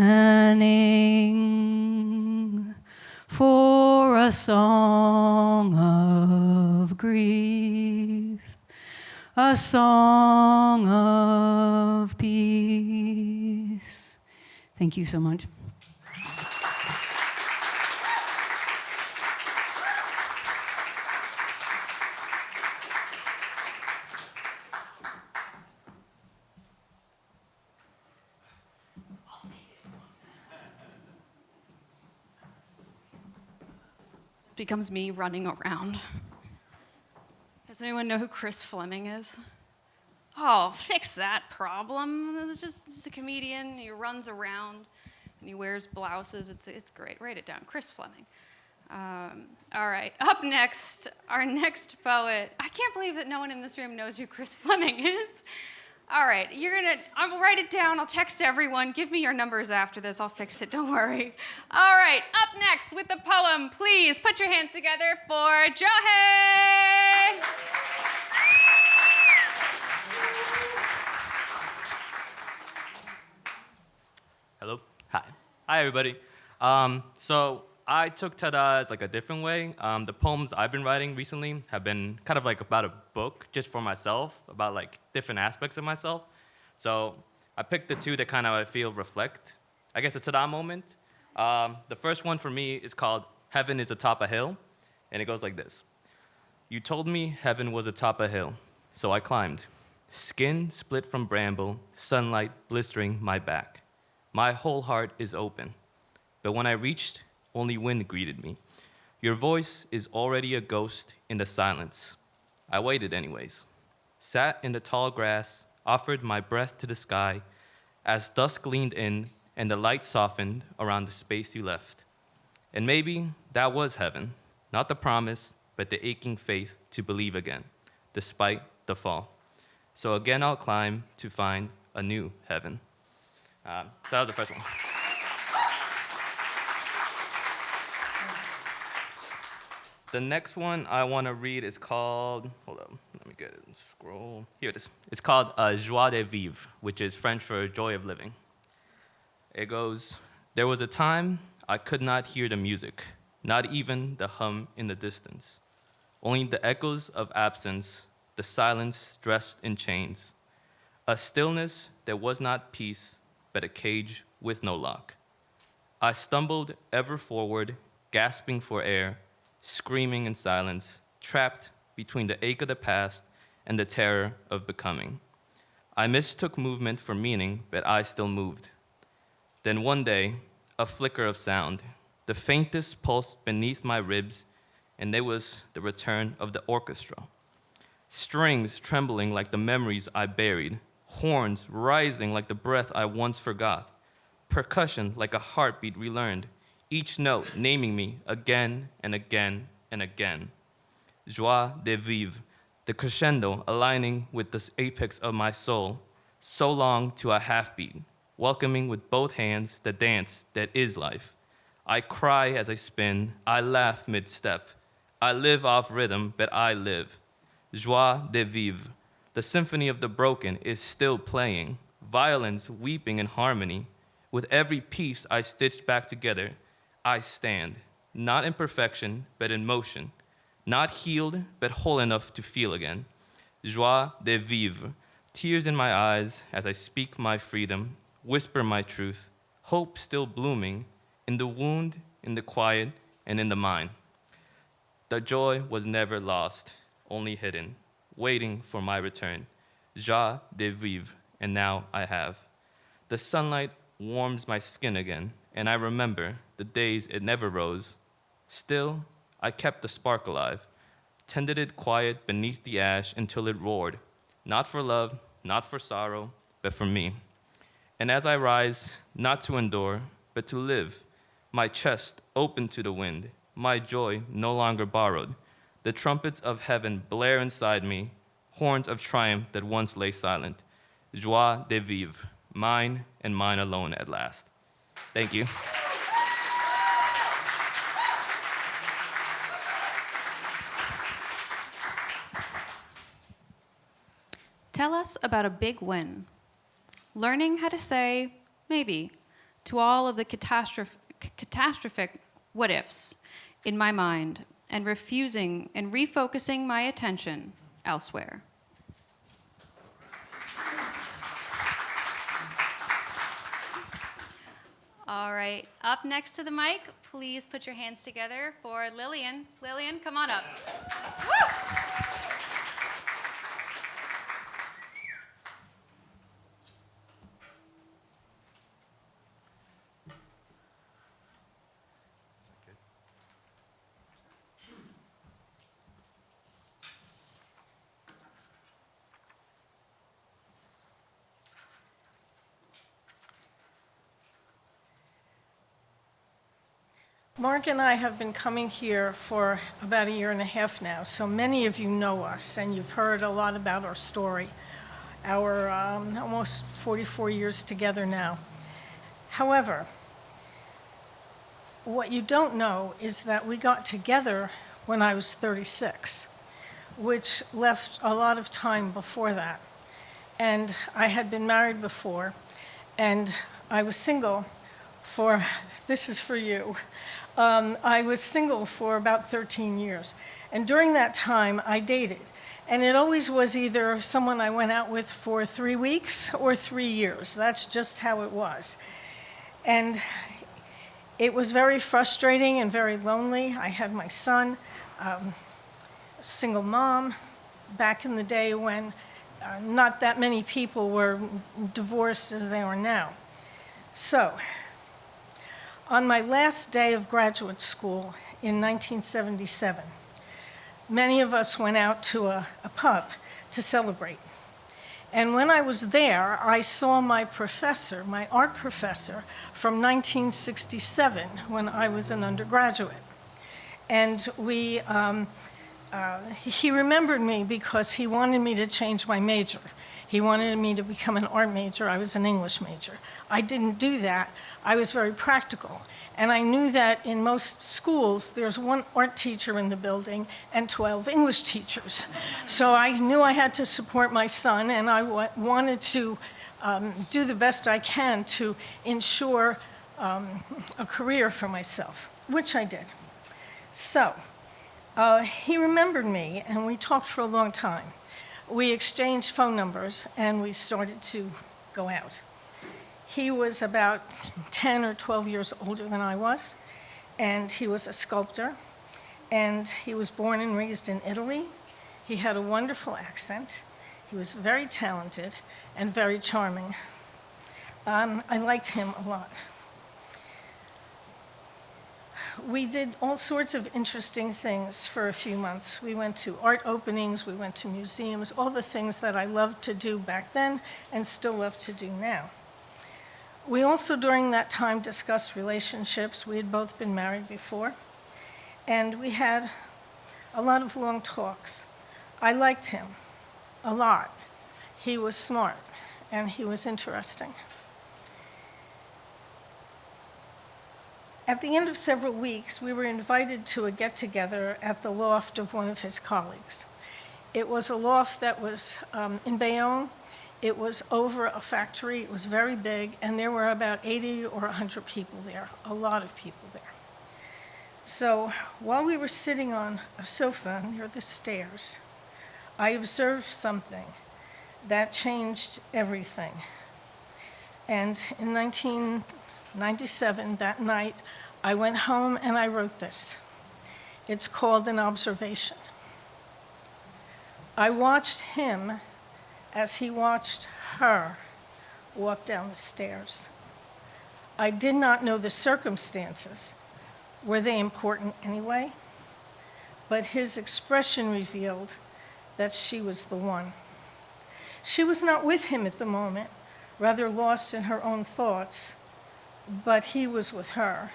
for a song of grief, a song of peace. Thank you so much. Becomes me running around. Does anyone know who Chris Fleming is? Oh, fix that problem. It's just a comedian. He runs around and he wears blouses. It's great. Write it down. Chris Fleming. All right. Up next, our next poet. I can't believe that no one in this room knows who Chris Fleming is. All right, I'll write it down, I'll text everyone. Give me your numbers after this, I'll fix it, don't worry. All right, up next with the poem, please put your hands together for Johei! Hello? Hi. Hi, everybody. So I took Tada as like a different way. The poems I've been writing recently have been kind of like about a book just for myself, about like different aspects of myself. So I picked the two that kind of I feel reflect, I guess, a Tada moment. The first one for me is called Heaven is Atop a Hill, and it goes like this. You told me heaven was atop a hill, so I climbed. Skin split from bramble, sunlight blistering my back. My whole heart is open, but when I reached, only wind greeted me. Your voice is already a ghost in the silence. I waited anyways. Sat in the tall grass, offered my breath to the sky, as dusk leaned in and the light softened around the space you left. And maybe that was heaven, not the promise, but the aching faith to believe again, despite the fall. So again I'll climb to find a new heaven. So that was the first one. The next one I want to read is called, hold up, let me get it and scroll. Here it is. It's called Joie de vivre, which is French for joy of living. It goes, there was a time I could not hear the music, not even the hum in the distance. Only the echoes of absence, the silence dressed in chains. A stillness that was not peace, but a cage with no lock. I stumbled ever forward, gasping for air, screaming in silence, trapped between the ache of the past and the terror of becoming. I mistook movement for meaning, but I still moved. Then one day, a flicker of sound, the faintest pulse beneath my ribs, and there was the return of the orchestra. Strings trembling like the memories I buried, horns rising like the breath I once forgot, percussion like a heartbeat relearned, each note naming me again and again and again. Joie de vivre, the crescendo aligning with the apex of my soul, so long to a half-beat, welcoming with both hands the dance that is life. I cry as I spin, I laugh mid-step. I live off rhythm, but I live. Joie de vivre, the symphony of the broken is still playing, violins weeping in harmony. With every piece I stitched back together, I stand, not in perfection, but in motion, not healed, but whole enough to feel again. Joie de vivre, tears in my eyes as I speak my freedom, whisper my truth, hope still blooming, in the wound, in the quiet, and in the mind. The joy was never lost, only hidden, waiting for my return. Joie de vivre, and now I have. The sunlight warms my skin again, and I remember the days it never rose. Still, I kept the spark alive, tended it quiet beneath the ash until it roared, not for love, not for sorrow, but for me. And as I rise, not to endure, but to live, my chest open to the wind, my joy no longer borrowed. The trumpets of heaven blare inside me, horns of triumph that once lay silent. Joie de vivre, mine and mine alone at last. Thank you. Tell us about a big win. Learning how to say maybe to all of the catastrophic what ifs in my mind and refusing and refocusing my attention elsewhere. All right, up next to the mic, please put your hands together for Lillian. Lillian, come on up. Woo! Mark and I have been coming here for about 1.5 years now, so many of you know us and you've heard a lot about our story, our almost 44 years together now. However, what you don't know is that we got together when I was 36, which left a lot of time before that. And I had been married before, and I was single for, this is for you, I was single for about 13 years. And during that time, I dated. And it always was either someone I went out with for 3 weeks or 3 years. That's just how it was. And it was very frustrating and very lonely. I had my son, a single mom, back in the day when not that many people were divorced as they are now. So, on my last day of graduate school in 1977, many of us went out to a pub to celebrate. And when I was there, I saw my professor, my art professor, from 1967, when I was an undergraduate. And he remembered me because he wanted me to change my major. He wanted me to become an art major. I was an English major. I didn't do that. I was very practical. And I knew that in most schools, there's one art teacher in the building and 12 English teachers. So I knew I had to support my son, and I wanted to do the best I can to ensure a career for myself, which I did. So he remembered me, and we talked for a long time. We exchanged phone numbers, and we started to go out. He was about 10 or 12 years older than I was, and he was a sculptor, and he was born and raised in Italy. He had a wonderful accent. He was very talented and very charming. I liked him a lot. We did all sorts of interesting things for a few months. We went to art openings, we went to museums, all the things that I loved to do back then and still love to do now. We also, during that time, discussed relationships. We had both been married before, and we had a lot of long talks. I liked him a lot. He was smart, and he was interesting. At the end of several weeks, we were invited to a get-together at the loft of one of his colleagues. It was a loft that was in Bayonne. It was over a factory. It was very big, and there were about 80 or 100 people there, a lot of people there. So while we were sitting on a sofa near the stairs, I observed something that changed everything. And in 1997, that night, I went home and I wrote this. It's called An Observation. I watched him as he watched her walk down the stairs. I did not know the circumstances. Were they important anyway? But his expression revealed that she was the one. She was not with him at the moment, rather lost in her own thoughts, but he was with her,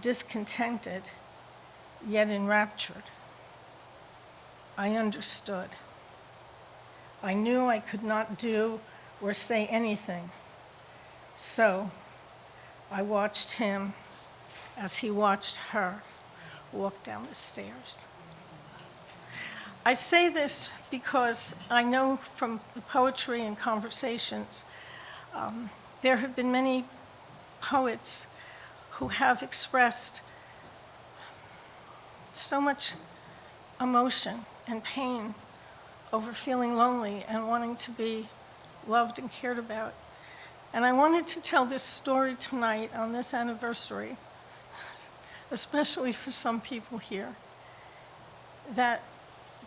discontented, yet enraptured. I understood. I knew I could not do or say anything. So I watched him as he watched her walk down the stairs. I say this because I know from the poetry and conversations, there have been many poets who have expressed so much emotion and pain over feeling lonely and wanting to be loved and cared about. And I wanted to tell this story tonight on this anniversary, especially for some people here, that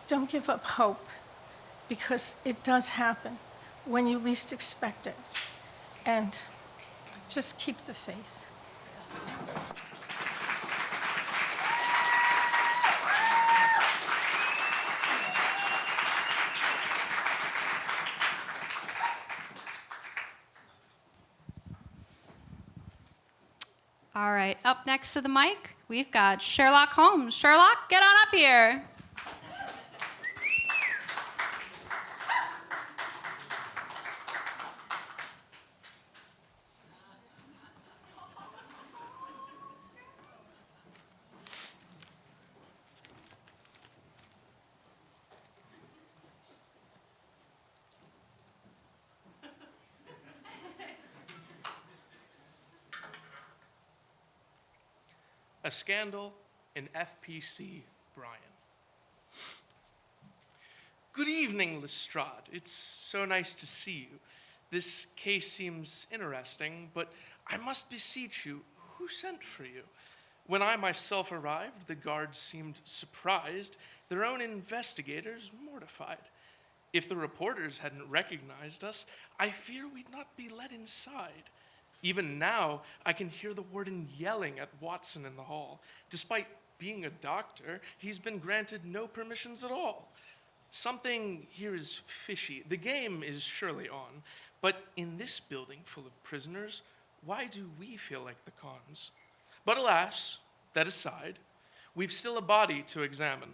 don't give up hope, because it does happen when you least expect it. And just keep the faith. All right, up next to the mic, we've got Sherlock Holmes. Sherlock, get on up here. A scandal in FPC Brian. Good evening, Lestrade. It's so nice to see you. This case seems interesting, but I must beseech you, who sent for you? When I myself arrived, the guards seemed surprised, their own investigators mortified. If the reporters hadn't recognized us, I fear we'd not be let inside. Even now, I can hear the warden yelling at Watson in the hall. Despite being a doctor, he's been granted no permissions at all. Something here is fishy. The game is surely on, but in this building full of prisoners, why do we feel like the cons? But alas, that aside, we've still a body to examine.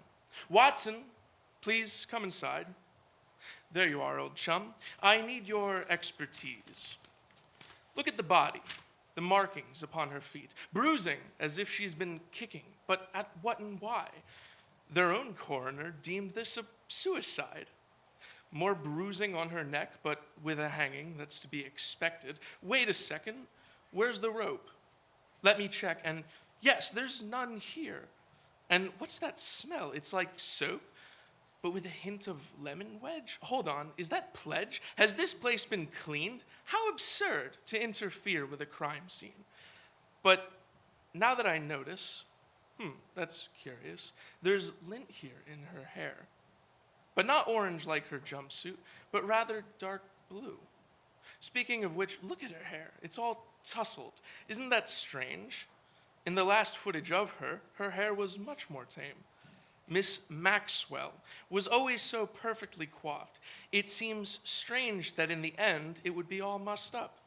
Watson, please come inside. There you are, old chum. I need your expertise. Look at the body, the markings upon her feet, bruising as if she's been kicking, but at what and why? Their own coroner deemed this a suicide. More bruising on her neck, but with a hanging that's to be expected. Wait a second, where's the rope? Let me check, and yes, there's none here. And what's that smell? It's like soap? but with a hint of lemon wedge? Hold on, is that pledge? Has this place been cleaned? How absurd to interfere with a crime scene. But now that I notice, that's curious, there's lint here in her hair. But not orange like her jumpsuit, but rather dark blue. Speaking of which, look at her hair. It's all tousled. Isn't that strange? In the last footage of her, her hair was much more tame. Miss Maxwell was always so perfectly coiffed. It seems strange that in the end, it would be all mussed up.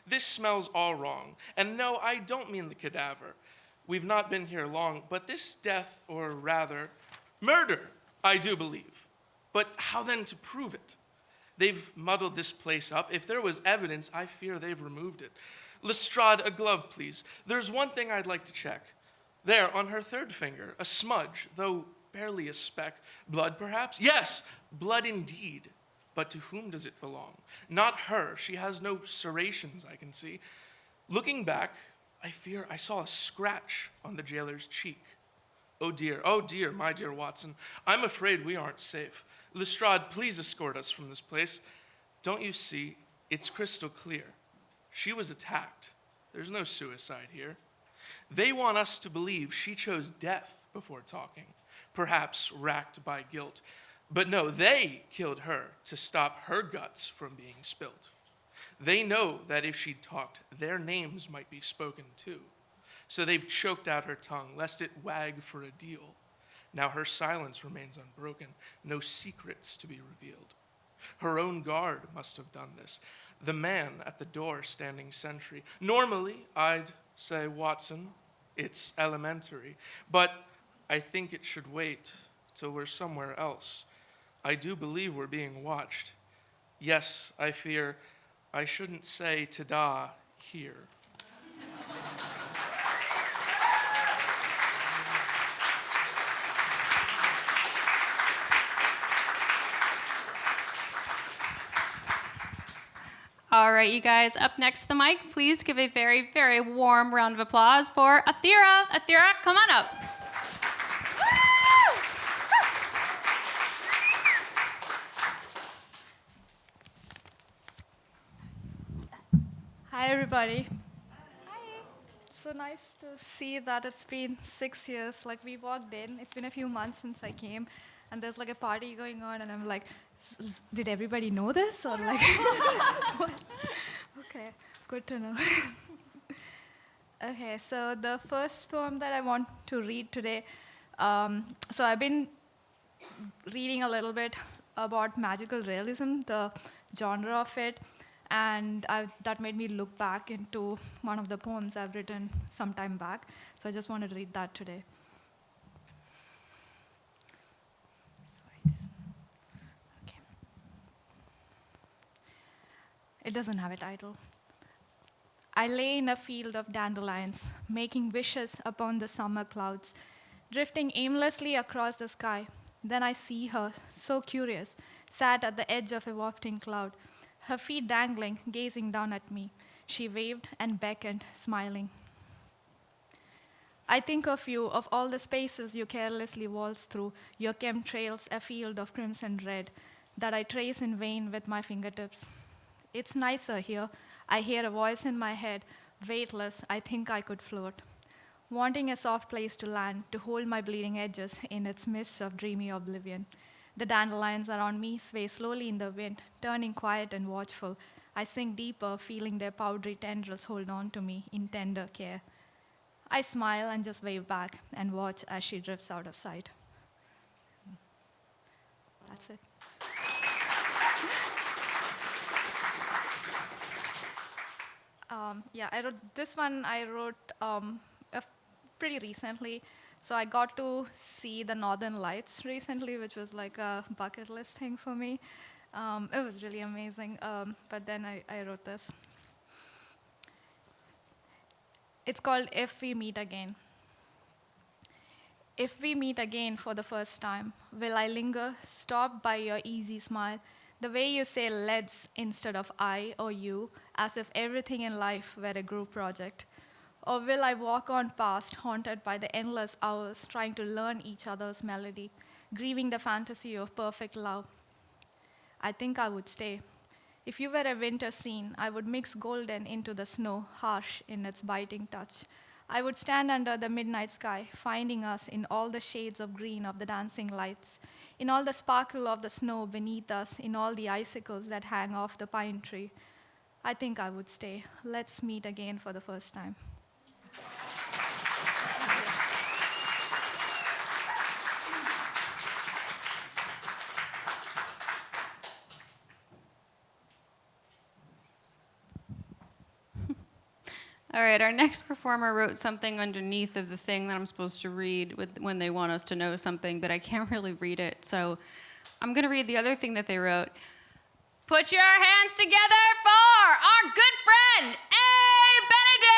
This smells all wrong. And no, I don't mean the cadaver. We've not been here long, but this death, or rather, murder, I do believe. But how then to prove it? They've muddled this place up. If there was evidence, I fear they've removed it. Lestrade, a glove, please. There's one thing I'd like to check. There, on her third finger, a smudge, though barely a speck. Blood, perhaps? Yes, blood indeed. But to whom does it belong? Not her. She has no serrations, I can see. Looking back, I fear I saw a scratch on the jailer's cheek. Oh dear, my dear Watson. I'm afraid we aren't safe. Lestrade, please escort us from this place. Don't you see? It's crystal clear. She was attacked. There's no suicide here. They want us to believe she chose death before talking, perhaps racked by guilt. But no, they killed her to stop her guts from being spilt. They know that if she'd talked, their names might be spoken too. So they've choked out her tongue, lest it wag for a deal. Now her silence remains unbroken, no secrets to be revealed. Her own guard must have done this, the man at the door standing sentry. Normally, I'd say, Watson, it's elementary, but I think it should wait till we're somewhere else. I do believe we're being watched. Yes, I fear I shouldn't say ta-da here. All right, you guys, up next to the mic, please give a very, very warm round of applause for Athira. Athira, come on up. Hi, everybody. Hi. So nice to see that it's been 6 years. Like, we walked in. It's been a few months since I came, and there's like a party going on, and I'm like, did everybody know this? Or like, what? Okay, good to know. Okay, so the first poem that I want to read today, so I've been reading a little bit about magical realism, the genre of it, and that made me look back into one of the poems I've written some time back. So I just wanted to read that today. Okay. It doesn't have a title. I lay in a field of dandelions, making wishes upon the summer clouds, drifting aimlessly across the sky. Then I see her, so curious, sat at the edge of a wafting cloud, her feet dangling, gazing down at me. She waved and beckoned, smiling. I think of you, of all the spaces you carelessly waltz through, your chemtrails, a field of crimson red, that I trace in vain with my fingertips. It's nicer here. I hear a voice in my head, weightless, I think I could float. Wanting a soft place to land, to hold my bleeding edges in its mist of dreamy oblivion. The dandelions around me sway slowly in the wind, turning quiet and watchful. I sink deeper, feeling their powdery tendrils hold on to me in tender care. I smile and just wave back and watch as she drifts out of sight. That's it. I wrote this one. I wrote pretty recently. So I got to see the Northern Lights recently, which was like a bucket list thing for me. It was really amazing. But then I wrote this. It's called If We Meet Again. If we meet again for the first time, will I linger, stopped by your easy smile, the way you say let's instead of I or you, as if everything in life were a group project? Or will I walk on past, haunted by the endless hours, trying to learn each other's melody, grieving the fantasy of perfect love. I think I would stay. If you were a winter scene, I would mix golden into the snow, harsh in its biting touch. I would stand under the midnight sky, finding us in all the shades of green of the dancing lights, in all the sparkle of the snow beneath us, in all the icicles that hang off the pine tree. I think I would stay. Let's meet again for the first time. All right, our next performer wrote something underneath of the thing that I'm supposed to read when they want us to know something, but I can't really read it. So I'm going to read the other thing that they wrote. Put your hands together for our good friend, A. Benedict!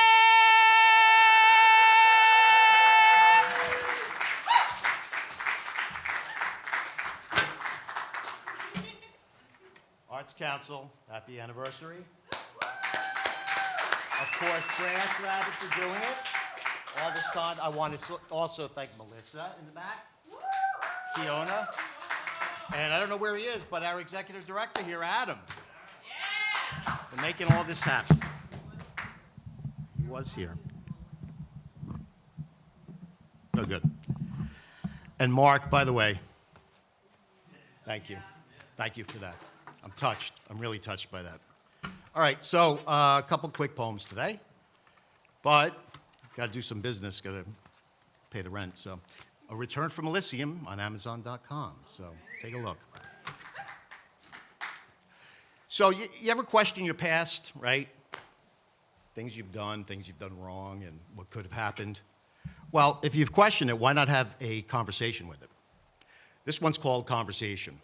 Arts Council, happy anniversary. Of course, Grass Rabbit for doing it all this time. I want to also thank Melissa in the back, Fiona, and I don't know where he is, but our executive director here, Adam, for making all this happen. He was here. Oh, good. And Mark, by the way, thank you. Thank you for that. I'm touched. I'm really touched by that. All right, so a couple quick poems today, but got to do some business, got to pay the rent. So, A Return from Elysium on Amazon.com. So, take a look. So, you ever question your past, right? Things you've done wrong, and what could have happened? Well, if you've questioned it, why not have a conversation with it? This one's called Conversation.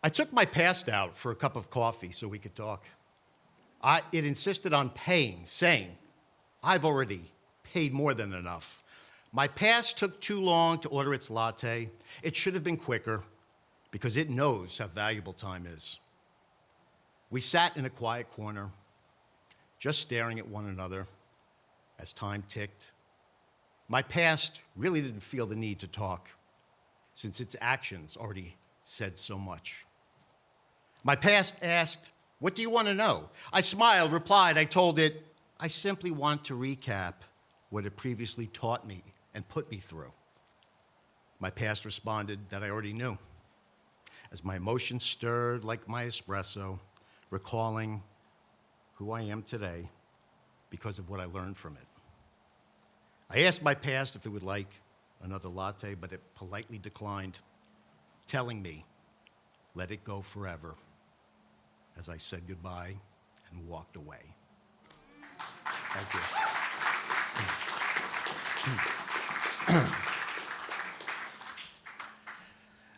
I took my past out for a cup of coffee so we could talk. It insisted on paying, saying, I've already paid more than enough. My past took too long to order its latte. It should have been quicker because it knows how valuable time is. We sat in a quiet corner, just staring at one another as time ticked. My past really didn't feel the need to talk since its actions already said so much. My past asked, what do you want to know? I smiled, replied, I told it, I simply want to recap what it previously taught me and put me through. My past responded that I already knew. As my emotions stirred like my espresso, recalling who I am today because of what I learned from it. I asked my past if it would like another latte, but it politely declined, telling me, let it go forever, as I said goodbye and walked away. Thank you.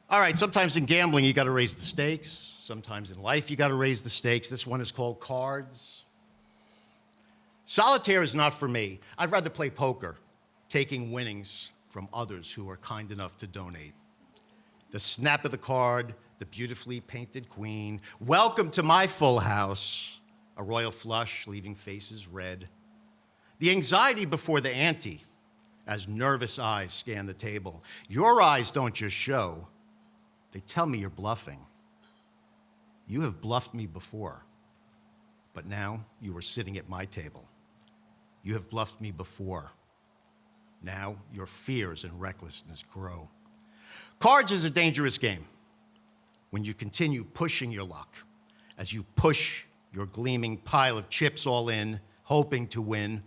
All right, sometimes in gambling you got to raise the stakes. Sometimes in life you got to raise the stakes. This one is called Cards. Solitaire is not for me. I'd rather play poker, taking winnings from others who are kind enough to donate. The snap of the card, the beautifully painted queen. Welcome to my full house. A royal flush, leaving faces red. The anxiety before the ante, as nervous eyes scan the table. Your eyes don't just show, they tell me you're bluffing. You have bluffed me before, but now you are sitting at my table. You have bluffed me before. Now your fears and recklessness grow. Cards is a dangerous game. When you continue pushing your luck, as you push your gleaming pile of chips all in, hoping to win,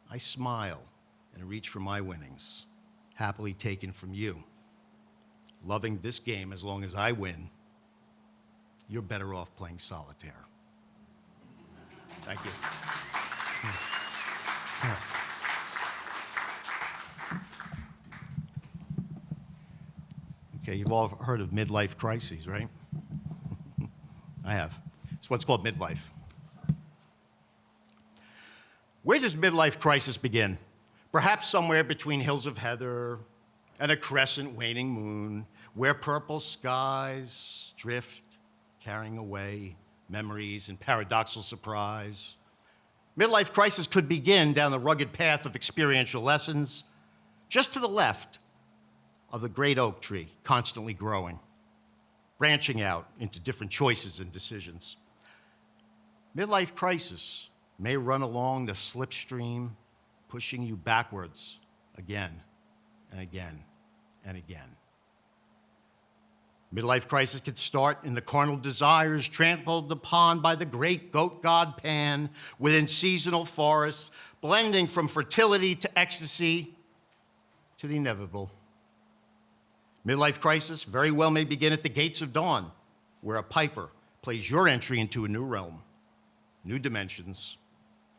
I smile and reach for my winnings, happily taken from you. Loving this game as long as I win, you're better off playing solitaire. Thank you. Okay, you've all heard of midlife crises, right? I have. It's what's called midlife. Where does midlife crisis begin? Perhaps somewhere between hills of heather and a crescent waning moon, where purple skies drift, carrying away memories and paradoxical surprise. Midlife crisis could begin down the rugged path of experiential lessons. Just to the left, of the great oak tree, constantly growing, branching out into different choices and decisions. Midlife crisis may run along the slipstream, pushing you backwards again and again and again. Midlife crisis could start in the carnal desires trampled upon by the great goat god Pan within seasonal forests, blending from fertility to ecstasy to the inevitable. Midlife crisis very well may begin at the gates of dawn, where a piper plays your entry into a new realm, new dimensions,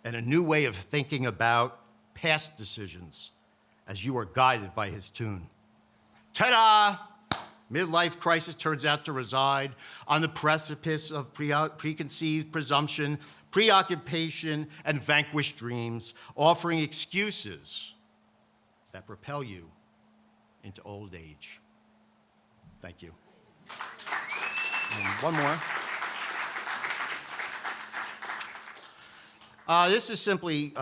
and a new way of thinking about past decisions as you are guided by his tune. Ta-da! Midlife crisis turns out to reside on the precipice of preconceived presumption, preoccupation, and vanquished dreams, offering excuses that propel you into old age. Thank you. And one more. This is simply,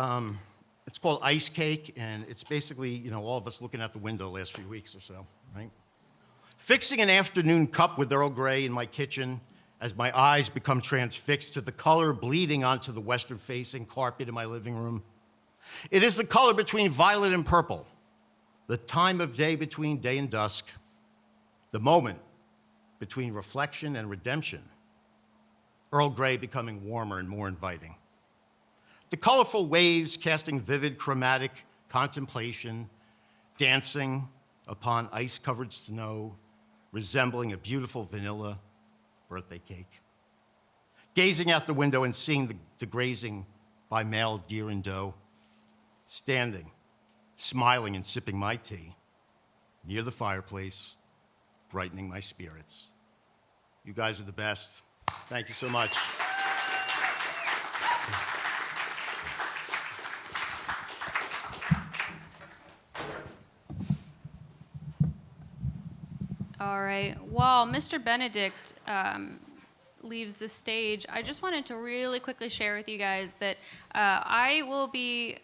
it's called Ice Cake, and it's basically, all of us looking out the window the last few weeks or so, right? Fixing an afternoon cup with Earl Grey in my kitchen as my eyes become transfixed to the color bleeding onto the western-facing carpet in my living room. It is the color between violet and purple, the time of day between day and dusk, the moment between reflection and redemption, Earl Grey becoming warmer and more inviting. The colorful waves casting vivid chromatic contemplation, dancing upon ice-covered snow, resembling a beautiful vanilla birthday cake. Gazing out the window and seeing the grazing by male deer and doe. Standing, smiling and sipping my tea near the fireplace, brightening my spirits. You guys are the best. Thank you so much. All right. While Mr. Benedict leaves the stage, I just wanted to really quickly share with you guys that I will be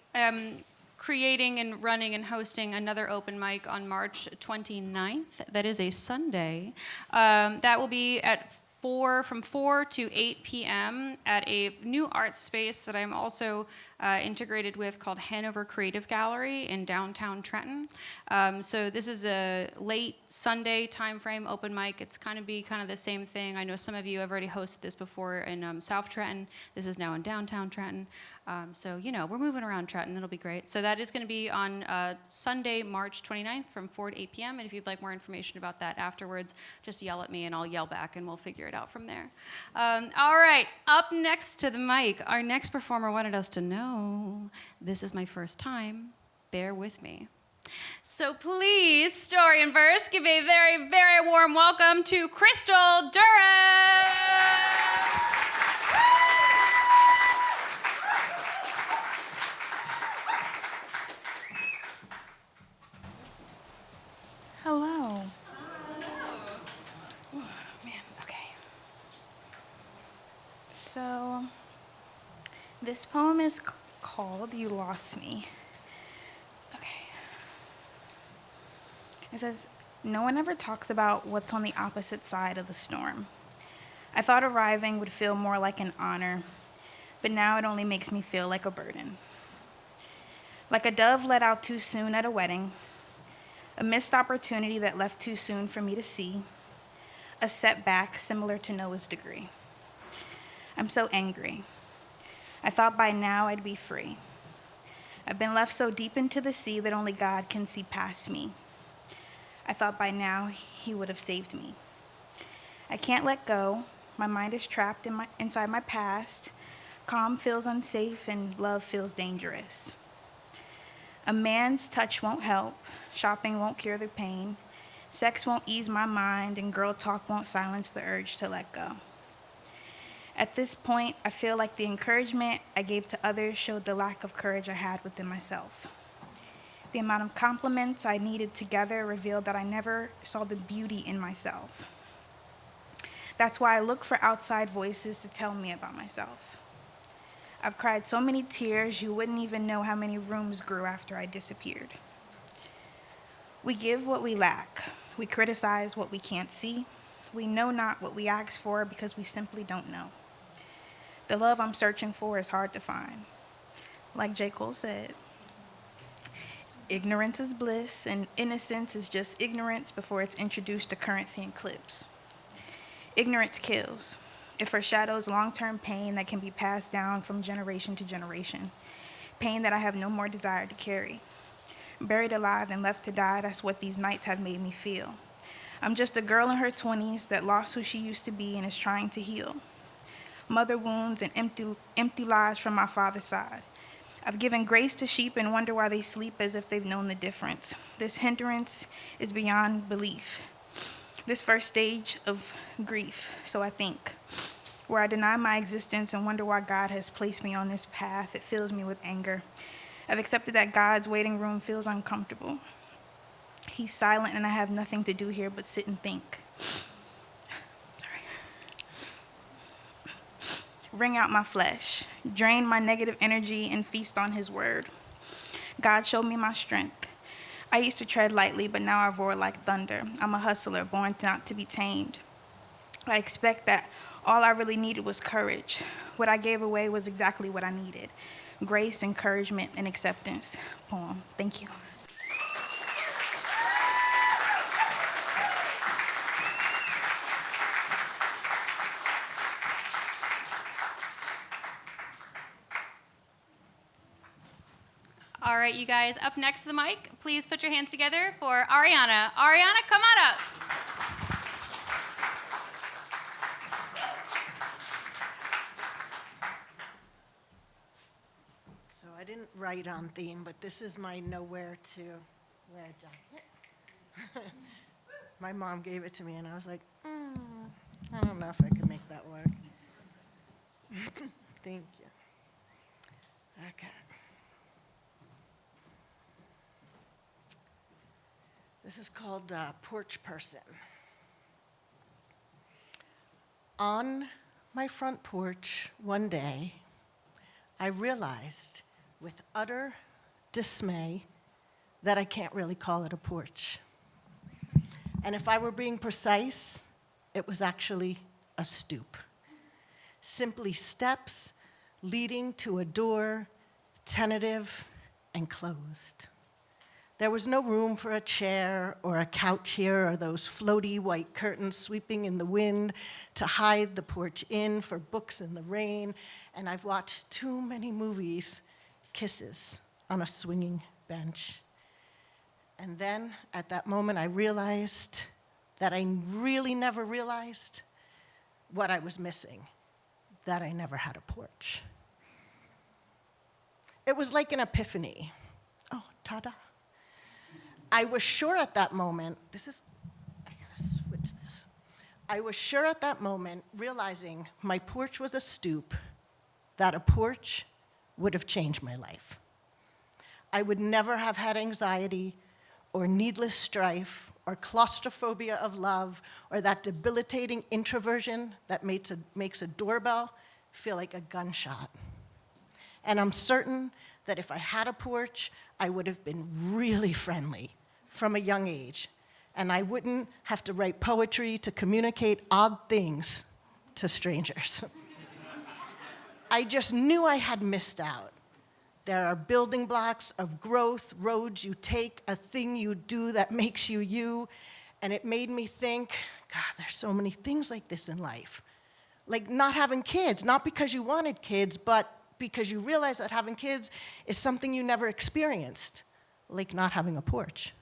creating and running and hosting another open mic on March 29th. That is a Sunday. That will be at from 4 to 8 p.m. at a new art space that I'm also integrated with called Hanover Creative Gallery in downtown Trenton. So this is a late Sunday timeframe open mic. It's kind of the same thing. I know some of you have already hosted this before in South Trenton. This is now in downtown Trenton. So, we're moving around Trenton. It'll be great. So that is going to be on Sunday, March 29th from 4 to 8 p.m. And if you'd like more information about that afterwards, just yell at me and I'll yell back and we'll figure it out from there. All right. Up next to the mic, our next performer wanted us to know this is my first time. Bear with me. So please, Story and Verse, give a very, very warm welcome to Crystal Durham. Hello. Oh, man, okay. So, this poem is called You Lost Me. Okay. It says, no one ever talks about what's on the opposite side of the storm. I thought arriving would feel more like an honor, but now it only makes me feel like a burden. Like a dove let out too soon at a wedding, a missed opportunity that left too soon for me to see, a setback similar to Noah's degree. I'm so angry. I thought by now I'd be free. I've been left so deep into the sea that only God can see past me. I thought by now he would have saved me. I can't let go. My mind is trapped inside my past. Calm feels unsafe and love feels dangerous. A man's touch won't help. Shopping won't cure the pain. Sex won't ease my mind, and girl talk won't silence the urge to let go. At this point, I feel like the encouragement I gave to others showed the lack of courage I had within myself. The amount of compliments I needed together revealed that I never saw the beauty in myself. That's why I look for outside voices to tell me about myself. I've cried so many tears, you wouldn't even know how many rooms grew after I disappeared. We give what we lack. We criticize what we can't see. We know not what we ask for because we simply don't know. The love I'm searching for is hard to find. Like J. Cole said, ignorance is bliss, and innocence is just ignorance before it's introduced to currency and clips. Ignorance kills. It foreshadows long-term pain that can be passed down from generation to generation. Pain that I have no more desire to carry. Buried alive and left to die, that's what these nights have made me feel. I'm just a girl in her 20s that lost who she used to be and is trying to heal. Mother wounds and empty lives from my father's side. I've given grace to sheep and wonder why they sleep as if they've known the difference. This hindrance is beyond belief. This first stage of grief, so I think, where I deny my existence and wonder why God has placed me on this path, it fills me with anger. I've accepted that God's waiting room feels uncomfortable. He's silent and I have nothing to do here but sit and think. Wring out my flesh, drain my negative energy, and feast on his word. God showed me my strength. I used to tread lightly, but now I roar like thunder. I'm a hustler, born not to be tamed. I expect that all I really needed was courage. What I gave away was exactly what I needed. Grace, encouragement, and acceptance. Poem. Thank you. All right, you guys, up next to the mic, please put your hands together for Ariana. Ariana, come on up. So I didn't write on theme, but this is my nowhere to wear jacket. My mom gave it to me, and I was like, I don't know if I can make that work. Thank you. Okay. This is called Porch Person. On my front porch one day, I realized with utter dismay that I can't really call it a porch. And if I were being precise, it was actually a stoop. Simply steps leading to a door, tentative and closed. There was no room for a chair or a couch here or those floaty white curtains sweeping in the wind to hide the porch in for books in the rain. And I've watched too many movies, kisses on a swinging bench. And then at that moment, I realized that I really never realized what I was missing, that I never had a porch. It was like an epiphany. Oh, ta-da. I was sure at that moment, I gotta switch this. I was sure at that moment, realizing my porch was a stoop, that a porch would have changed my life. I would never have had anxiety or needless strife or claustrophobia of love or that debilitating introversion that makes a doorbell feel like a gunshot. And I'm certain that if I had a porch, I would have been really friendly from a young age, and I wouldn't have to write poetry to communicate odd things to strangers. I just knew I had missed out. There are building blocks of growth, roads you take, a thing you do that makes you you, and it made me think, God, there's so many things like this in life. Like not having kids, not because you wanted kids, but because you realize that having kids is something you never experienced, like not having a porch.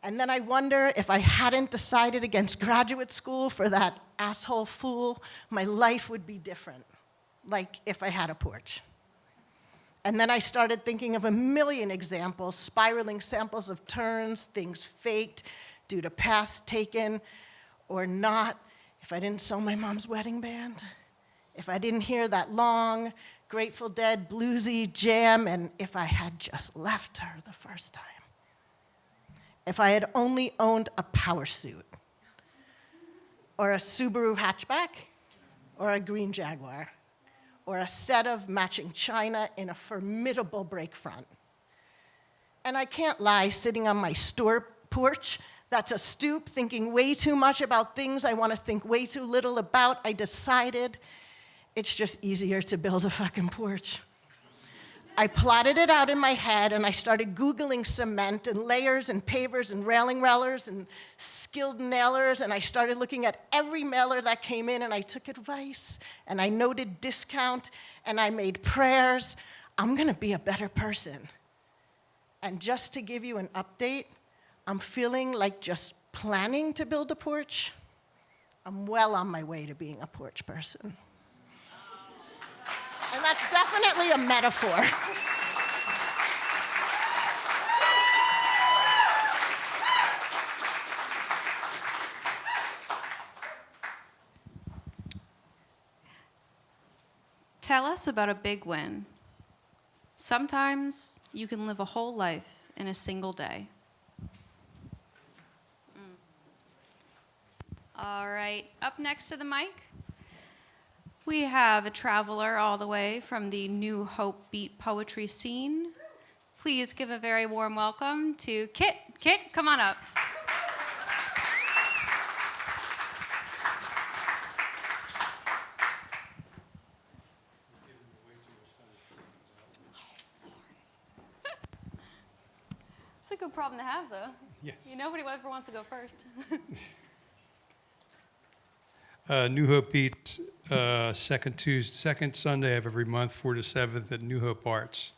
And then I wonder if I hadn't decided against graduate school for that asshole fool, my life would be different, like if I had a porch. And then I started thinking of a million examples, spiraling samples of turns, things faked due to paths taken or not. If I didn't sell my mom's wedding band, if I didn't hear that long, Grateful Dead bluesy jam, and if I had just left her the first time. If I had only owned a power suit, or a Subaru hatchback, or a green Jaguar, or a set of matching china in a formidable break front. And I can't lie, sitting on my store porch, that's a stoop, thinking way too much about things I want to think way too little about, I decided it's just easier to build a fucking porch. I plotted it out in my head, and I started Googling cement and layers and pavers and railing railers and skilled nailers, and I started looking at every mailer that came in, and I took advice, and I noted discount, and I made prayers. I'm gonna be a better person. And just to give you an update, I'm feeling like just planning to build a porch. I'm well on my way to being a porch person. And that's definitely a metaphor. Tell us about a big win. Sometimes you can live a whole life in a single day. All right, up next to the mic, we have a traveler all the way from the New Hope beat poetry scene. Please give a very warm welcome to Kit. Kit, come on up. It's a good problem to have, though. Yes. Nobody ever wants to go first. New Hope Beats, second Sunday of every month, 4 to 7th at New Hope Arts.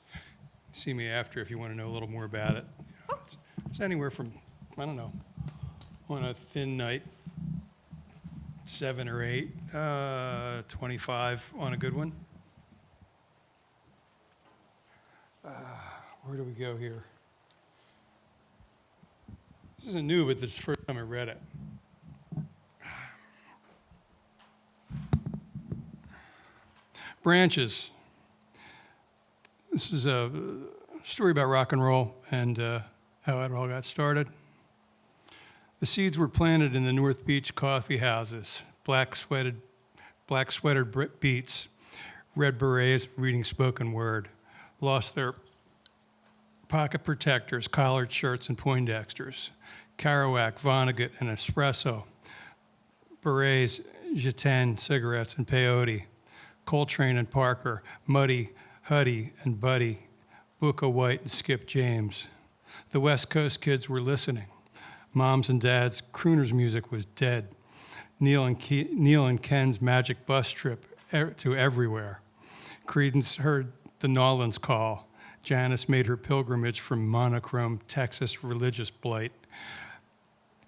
See me after if you want to know a little more about it. It's anywhere from, I don't know, on a thin night, 7 or 8, 25 on a good one. Where do we go here? This isn't new, but this is the first time I read it. Branches. This is a story about rock and roll and how it all got started. The seeds were planted in the North Beach coffee houses, black sweatered beats, red berets reading spoken word, lost their pocket protectors, collared shirts, and Poindexters, Kerouac, Vonnegut, and Espresso, berets, Gitan, cigarettes, and peyote, Coltrane and Parker, Muddy, Huddy, and Buddy, Booker White, and Skip James. The West Coast kids were listening. Moms and dads, crooners music was dead. Neil and Ken's magic bus trip to everywhere. Creedence heard the Nolans call. Janice made her pilgrimage from monochrome Texas religious blight.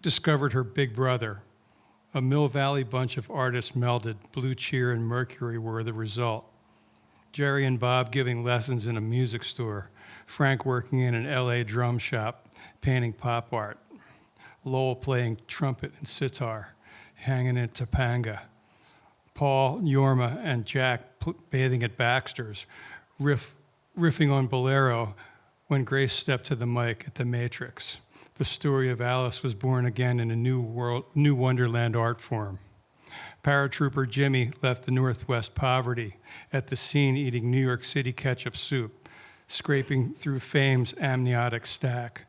Discovered her big brother. A Mill Valley bunch of artists melded. Blue Cheer and Mercury were the result. Jerry and Bob giving lessons in a music store. Frank working in an LA drum shop, painting pop art. Lowell playing trumpet and sitar, hanging in Topanga. Paul, Yorma, and Jack bathing at Baxter's, riffing on Bolero when Grace stepped to the mic at the Matrix. The story of Alice was born again in a new Wonderland art form. Paratrooper Jimmy left the Northwest poverty at the scene eating New York City ketchup soup, scraping through fame's amniotic stack,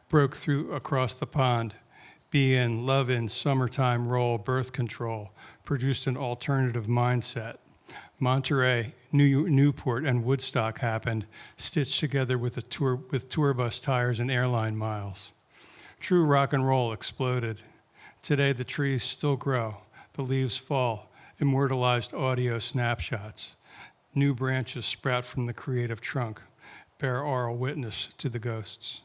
broke through across the pond, be in, love in, summertime roll, birth control, produced an alternative mindset. Monterey, Newport, and Woodstock happened, stitched together with tour bus tires and airline miles. True rock and roll exploded. Today, the trees still grow. The leaves fall. Immortalized audio snapshots. New branches sprout from the creative trunk. Bear oral witness to the ghosts.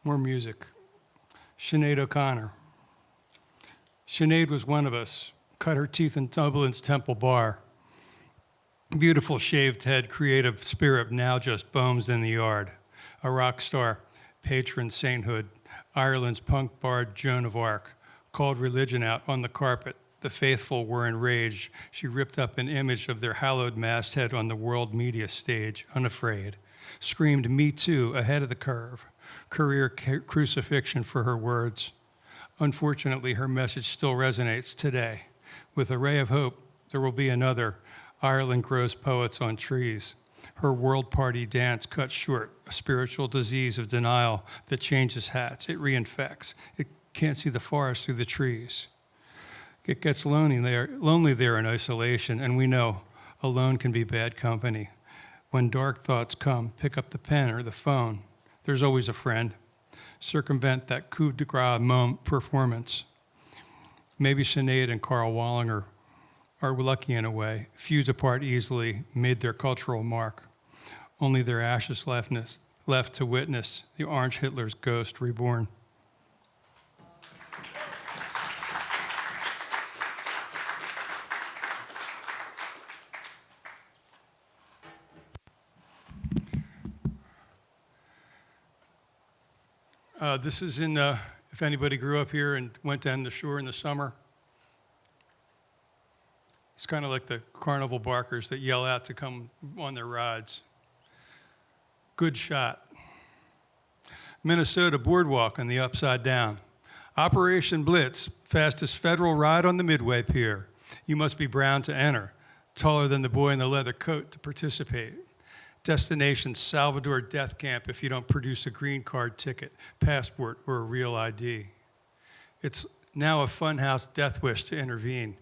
More music. Sinead O'Connor. Sinead was one of us. Cut her teeth in Dublin's Temple Bar. Beautiful shaved head, creative spirit, now just bones in the yard. A rock star, patron sainthood, Ireland's punk bard Joan of Arc. Called religion out on the carpet. The faithful were enraged. She ripped up an image of their hallowed masthead on the world media stage, unafraid. Screamed, "Me too," ahead of the curve. Career crucifixion for her words. Unfortunately, her message still resonates today. With a ray of hope, there will be another. Ireland grows poets on trees. Her world party dance cut short, a spiritual disease of denial that changes hats. It reinfects. It can't see the forest through the trees. It gets lonely there in isolation, and we know alone can be bad company. When dark thoughts come, pick up the pen or the phone. There's always a friend. Circumvent that coup de grace performance. Maybe Sinead and Carl Wallinger are lucky in a way. Feuds apart easily, made their cultural mark. Only their ashes left to witness the Orange Hitler's ghost reborn. This is in, if anybody grew up here and went down the shore in the summer. It's kind of like the carnival barkers that yell out to come on their rides. Good shot. Minnesota Boardwalk on the Upside Down. Operation Blitz, fastest federal ride on the Midway Pier. You must be brown to enter, taller than the boy in the leather coat to participate. Destination Salvador Death Camp if you don't produce a green card ticket, passport, or a real ID. It's now a funhouse death wish to intervene.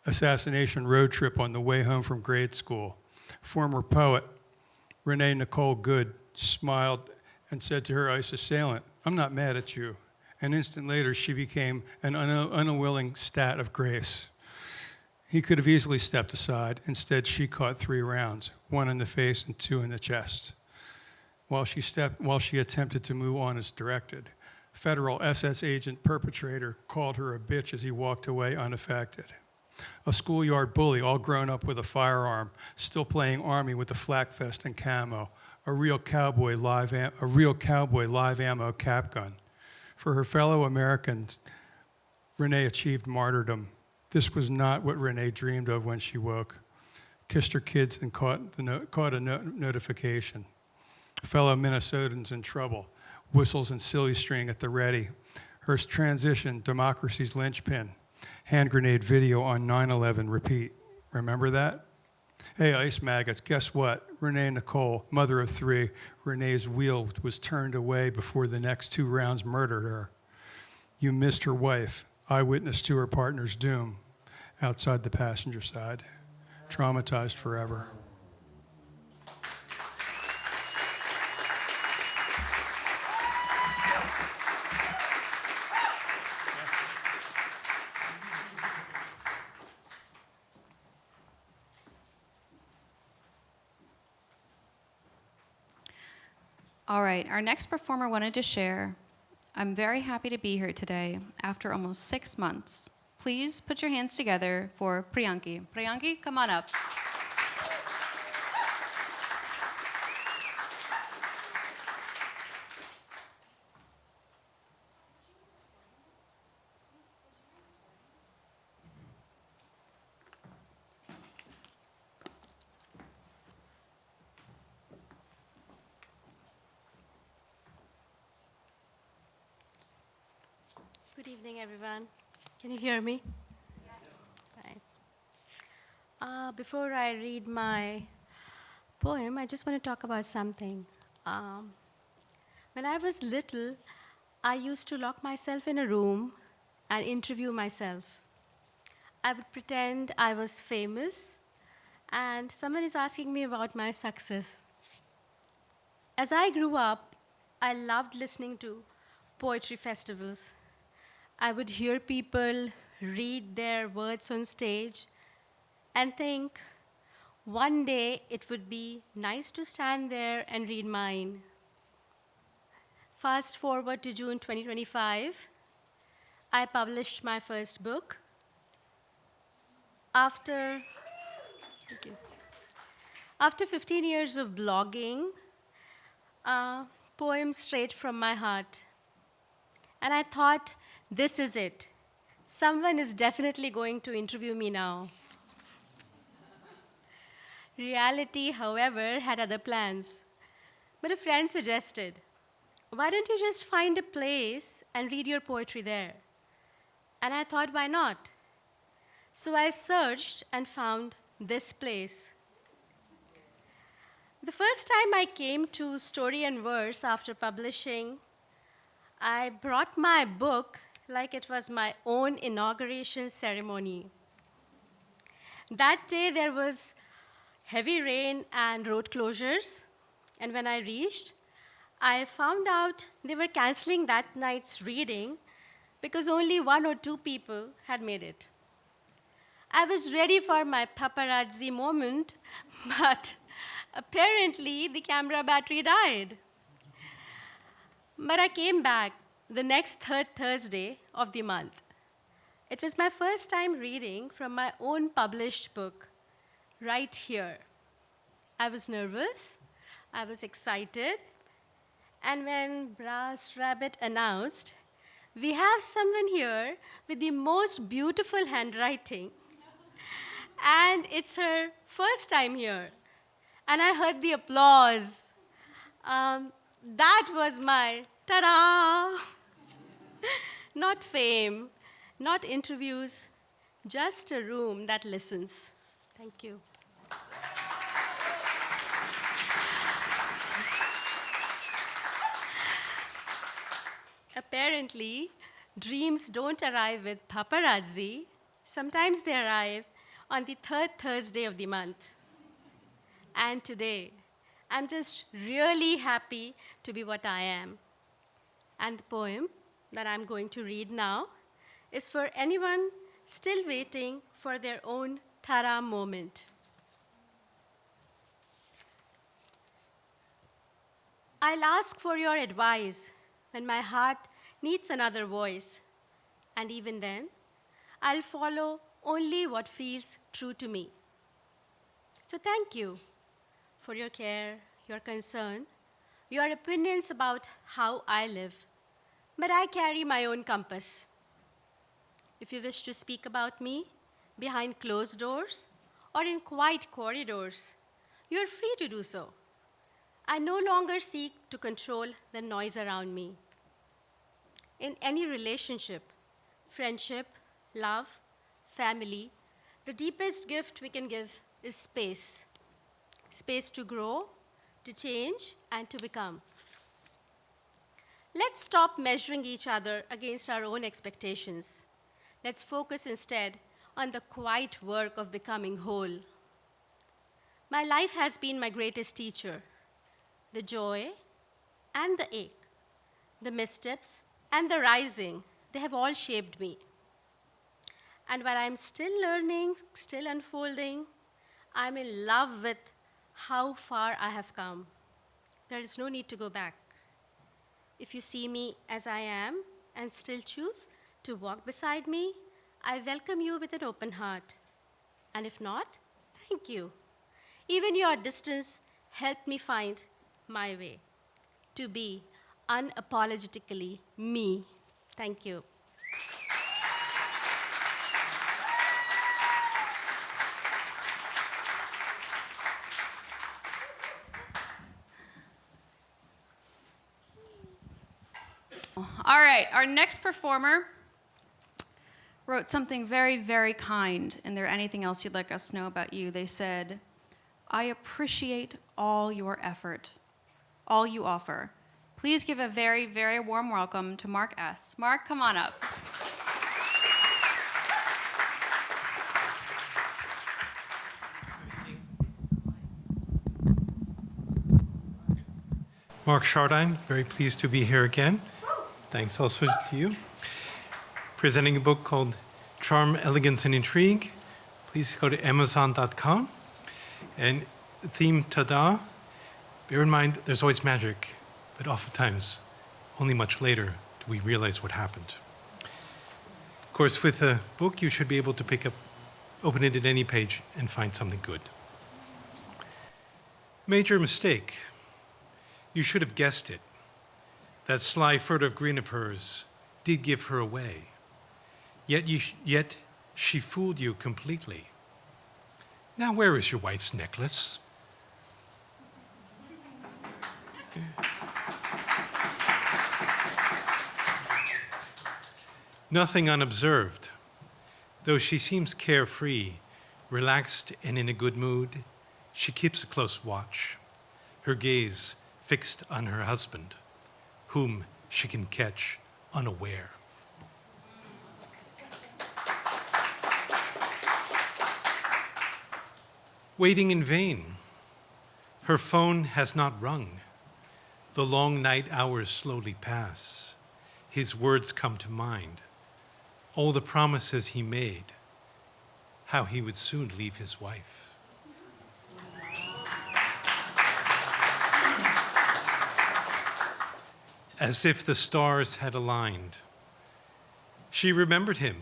Assassination road trip on the way home from grade school. Former poet Renee Nicole Good smiled and said to her ICE assailant, "I'm not mad at you." An instant later, she became an unwilling stat of grace. He could have easily stepped aside. Instead, she caught 3 rounds, 1 in the face and 2 in the chest. While she attempted to move on as directed, federal SS agent perpetrator called her a bitch as he walked away unaffected. A schoolyard bully, all grown up with a firearm, still playing army with a flak vest and camo, a real cowboy live ammo cap gun. For her fellow Americans, Renee achieved martyrdom. This was not what Renee dreamed of when she woke. Kissed her kids and caught a notification. Fellow Minnesotans in trouble. Whistles and silly string at the ready. Her transition, democracy's linchpin. Hand grenade video on 9/11 repeat. Remember that? Hey, ice maggots, guess what? Renee Nicole, mother of 3, Renee's wheel was turned away before the next 2 rounds murdered her. You missed her wife, eyewitness to her partner's doom, outside the passenger side, traumatized forever. All right, our next performer wanted to share, "I'm very happy to be here today after almost 6 months. Please put your hands together for Priyanki. Priyanki, come on up." Good evening, everyone. Can you hear me? Yes. Right. Before I read my poem, I just want to talk about something. When I was little, I used to lock myself in a room and interview myself. I would pretend I was famous, and someone is asking me about my success. As I grew up, I loved listening to poetry festivals. I would hear people read their words on stage and think, one day it would be nice to stand there and read mine. Fast forward to June 2025, I published my first book. After 15 years of blogging, poems straight from my heart. And I thought, this is it. Someone is definitely going to interview me now. Reality, however, had other plans. But a friend suggested, why don't you just find a place and read your poetry there? And I thought, why not? So I searched and found this place. The first time I came to Story and Verse after publishing, I brought my book like it was my own inauguration ceremony. That day there was heavy rain and road closures, and when I reached, I found out they were canceling that night's reading because only 1 or 2 people had made it. I was ready for my paparazzi moment, but apparently the camera battery died. But I came back the next third Thursday of the month. It was my first time reading from my own published book, right here. I was nervous, I was excited, and when Brass Rabbit announced, we have someone here with the most beautiful handwriting, and it's her first time here, and I heard the applause. That was my ta-da! Not fame, not interviews, just a room that listens. Thank you. Apparently, dreams don't arrive with paparazzi. Sometimes they arrive on the third Thursday of the month. And today, I'm just really happy to be what I am. And the poem that I'm going to read now is for anyone still waiting for their own ta-da moment. I'll ask for your advice when my heart needs another voice. And even then, I'll follow only what feels true to me. So thank you for your care, your concern, your opinions about how I live. But I carry my own compass. If you wish to speak about me behind closed doors or in quiet corridors, you're free to do so. I no longer seek to control the noise around me. In any relationship, friendship, love, family, the deepest gift we can give is space. Space to grow, to change, and to become. Let's stop measuring each other against our own expectations. Let's focus instead on the quiet work of becoming whole. My life has been my greatest teacher. The joy and the ache, the missteps and the rising, they have all shaped me. And while I'm still learning, still unfolding, I'm in love with how far I have come. There is no need to go back. If you see me as I am and still choose to walk beside me, I welcome you with an open heart. And if not, thank you. Even your distance helped me find my way to be unapologetically me. Thank you. All right, our next performer wrote something very, very kind. And there anything else you'd like us to know about you? They said, I appreciate all your effort, all you offer. Please give a very, very warm welcome to Mark S. Mark, come on up. Mark Chardine, very pleased to be here again. Thanks also to you. Presenting a book called Charm, Elegance, and Intrigue. Please go to Amazon.com. And the theme, ta-da, bear in mind there's always magic, but oftentimes only much later do we realize what happened. Of course, with a book, you should be able to open it at any page and find something good. Major mistake. You should have guessed it. That sly, furtive grin of hers did give her away. Yet she fooled you completely. Now where is your wife's necklace? Nothing unobserved. Though she seems carefree, relaxed, and in a good mood, she keeps a close watch, her gaze fixed on her husband, whom she can catch unaware. Waiting in vain. Her phone has not rung. The long night hours slowly pass. His words come to mind. All the promises he made, how he would soon leave his wife. As if the stars had aligned. She remembered him.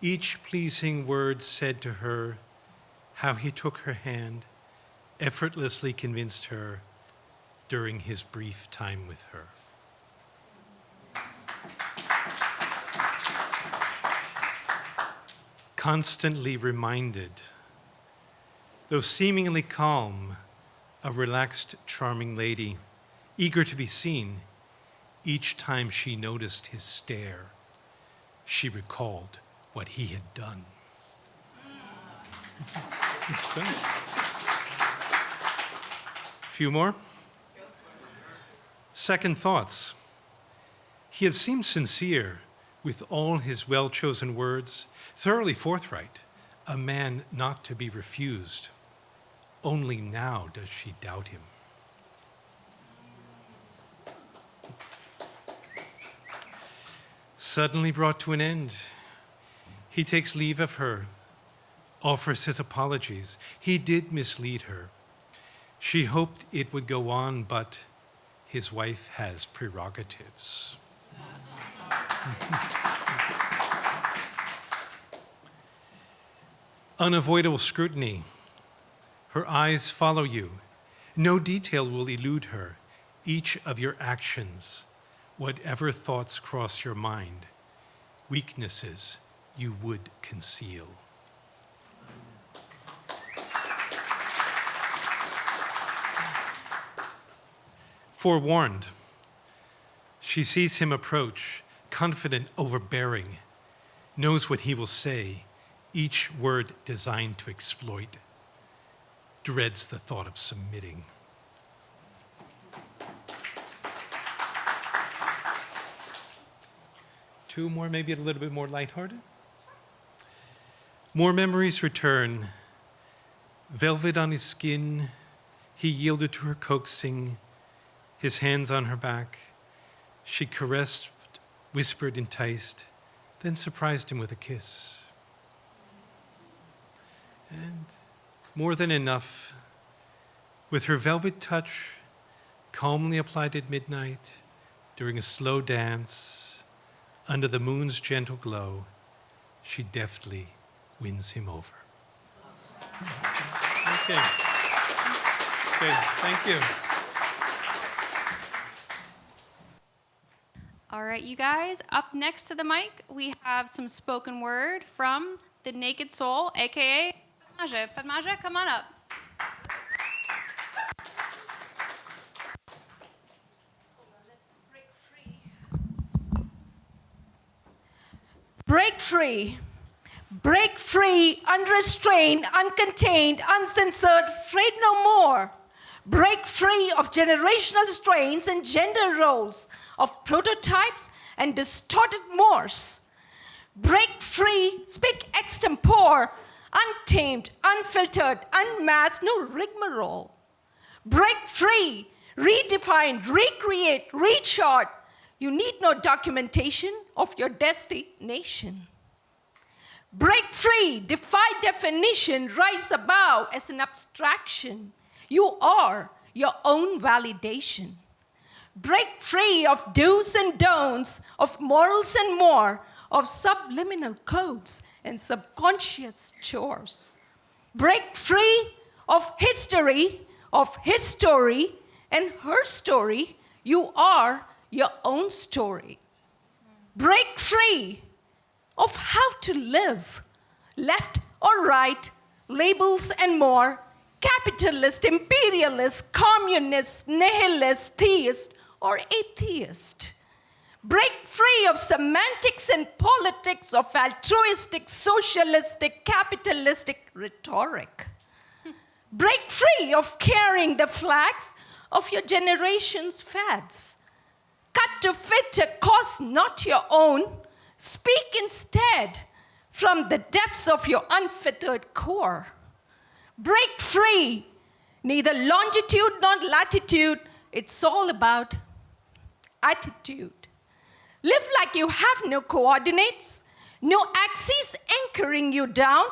Each pleasing word said to her, how he took her hand, effortlessly convinced her during his brief time with her. Constantly reminded, though seemingly calm, a relaxed, charming lady, eager to be seen, each time she noticed his stare, she recalled what he had done. A few more. Second thoughts. He had seemed sincere with all his well-chosen words, thoroughly forthright, a man not to be refused. Only now does she doubt him. Suddenly brought to an end, he takes leave of her, offers his apologies. He did mislead her. She hoped it would go on, but his wife has prerogatives. Unavoidable scrutiny. Her eyes follow you. No detail will elude her. Each of your actions, whatever thoughts cross your mind, weaknesses you would conceal. Forewarned, she sees him approach, confident, overbearing, knows what he will say, each word designed to exploit, dreads the thought of submitting. Two more, maybe a little bit more lighthearted. More memories return. Velvet on his skin, he yielded to her coaxing, his hands on her back. She caressed, whispered, enticed, then surprised him with a kiss. And more than enough, with her velvet touch, calmly applied at midnight, during a slow dance, under the moon's gentle glow, she deftly wins him over. Okay. Okay, thank you. All right, you guys, up next to the mic, we have some spoken word from the Naked Soul, aka Padmaja. Padmaja, come on up. Break free. Break free, unrestrained, uncontained, uncensored, afraid no more. Break free of generational strains and gender roles, of prototypes and distorted mores. Break free, speak extempore, untamed, unfiltered, unmasked, no rigmarole. Break free, redefine, recreate, rechart. You need no documentation of your destination. Break free, defy definition, rise above as an abstraction. You are your own validation. Break free of do's and don'ts, of morals and more, of subliminal codes and subconscious chores. Break free of history, of his story and her story. You are your own story. Break free of how to live, left or right, labels and more, capitalist, imperialist, communist, nihilist, theist, or atheist. Break free of semantics and politics of altruistic, socialistic, capitalistic rhetoric. Break free of carrying the flags of your generation's fads. Cut to fit a cause not your own. Speak instead from the depths of your unfettered core. Break free, neither longitude nor latitude. It's all about attitude. Live like you have no coordinates, no axes anchoring you down.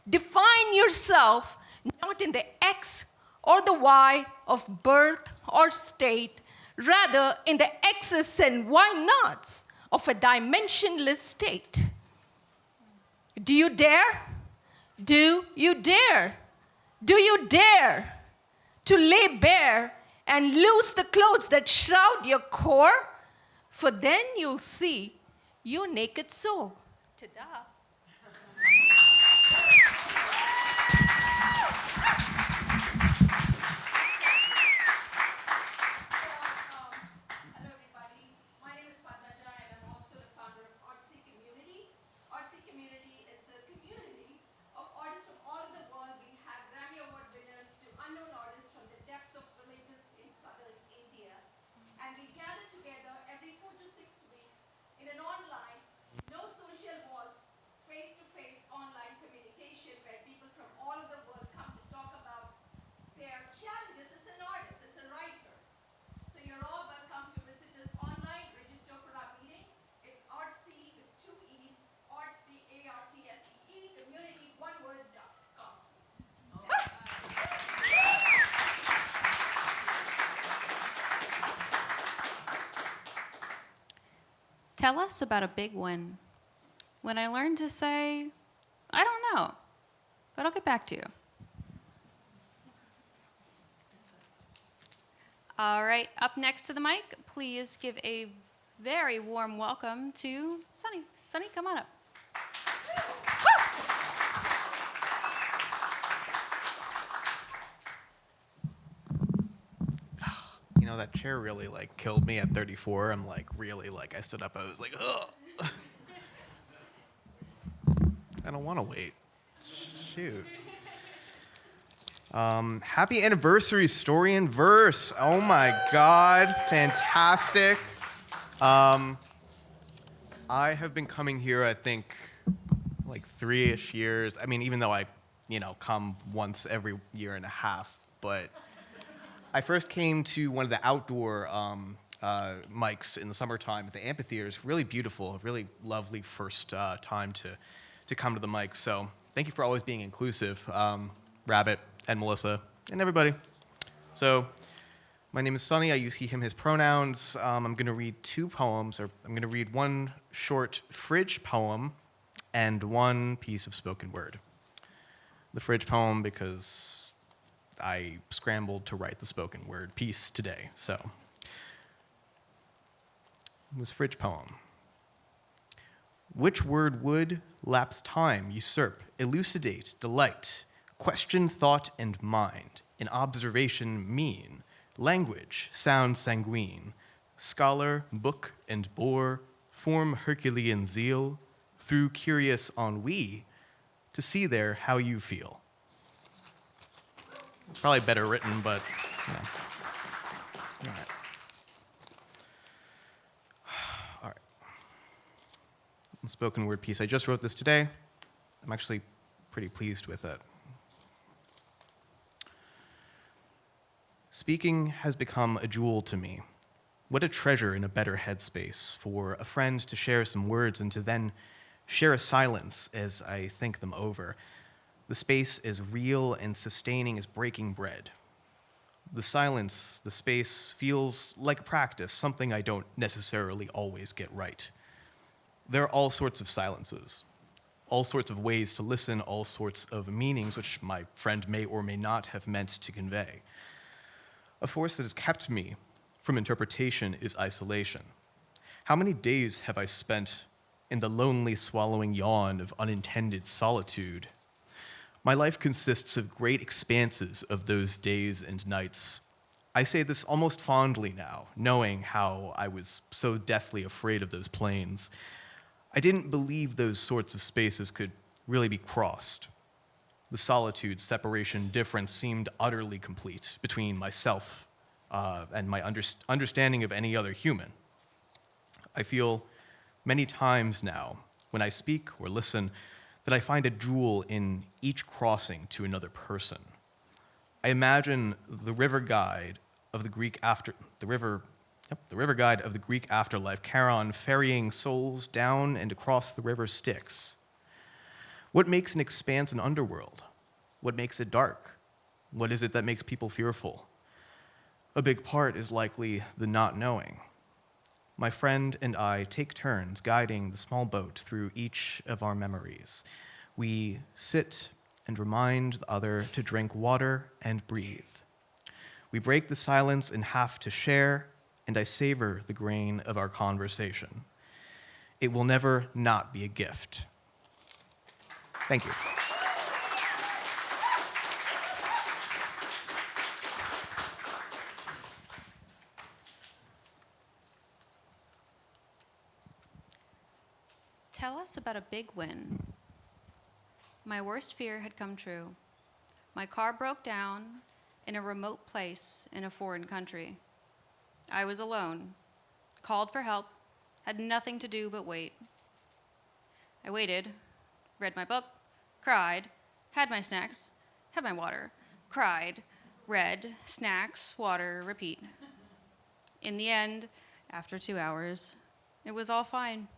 Define yourself not in the X or the Y of birth or state, rather in the X's and Y nots of a dimensionless state. Do you dare? Do you dare? Do you dare to lay bare and loose the clothes that shroud your core? For then you'll see your naked soul. Ta-da. Tell us about a big win. When I learned to say, I don't know, but I'll get back to you. All right, up next to the mic, please give a very warm welcome to Sunny. Sunny, come on up. You know, that chair really like killed me at 34. I'm like really like I stood up. I was like, ugh. I don't want to wait. Shoot. Happy anniversary, Story in Verse. Oh my God, fantastic. I have been coming here, I think, like 3-ish years. I mean, even though I, come once every year and a half, but I first came to one of the outdoor mics in the summertime at the amphitheaters. Really beautiful, really lovely first time to come to the mic. So thank you for always being inclusive, Rabbit and Melissa and everybody. So my name is Sunny. I use he, him, his pronouns. I'm going to read 2 poems, or I'm going to read 1 short fridge poem and 1 piece of spoken word. The fridge poem because I scrambled to write the spoken word piece today. So this fridge poem. Which word would lapse time, usurp, elucidate, delight, question thought and mind, in observation mean, language, sound sanguine, scholar, book and bore, form Herculean zeal, through curious ennui, to see there how you feel. It's probably better written, but All right. All right. The spoken word piece. I just wrote this today. I'm actually pretty pleased with it. Speaking has become a jewel to me. What a treasure in a better headspace for a friend to share some words and to then share a silence as I think them over. The space is real and sustaining as breaking bread. The silence, the space, feels like a practice, something I don't necessarily always get right. There are all sorts of silences, all sorts of ways to listen, all sorts of meanings which my friend may or may not have meant to convey. A force that has kept me from interpretation is isolation. How many days have I spent in the lonely swallowing yawn of unintended solitude? My life consists of great expanses of those days and nights. I say this almost fondly now, knowing how I was so deathly afraid of those planes. I didn't believe those sorts of spaces could really be crossed. The solitude, separation, difference seemed utterly complete between myself and my understanding of any other human. I feel many times now, when I speak or listen, that I find a jewel in each crossing to another person. I imagine the river guide of the Greek guide of the Greek afterlife, Charon, ferrying souls down and across the river Styx. What makes an expanse an underworld? What makes it dark? What is it that makes people fearful? A big part is likely the not knowing. My friend and I take turns guiding the small boat through each of our memories. We sit and remind the other to drink water and breathe. We break the silence in half to share, and I savor the grain of our conversation. It will never not be a gift. Thank you. Tell us about a big win. My worst fear had come true. My car broke down in a remote place in a foreign country. I was alone, called for help, had nothing to do but wait. I waited, read my book, cried, had my snacks, had my water, cried, read, snacks, water, repeat. In the end, after 2 hours, it was all fine.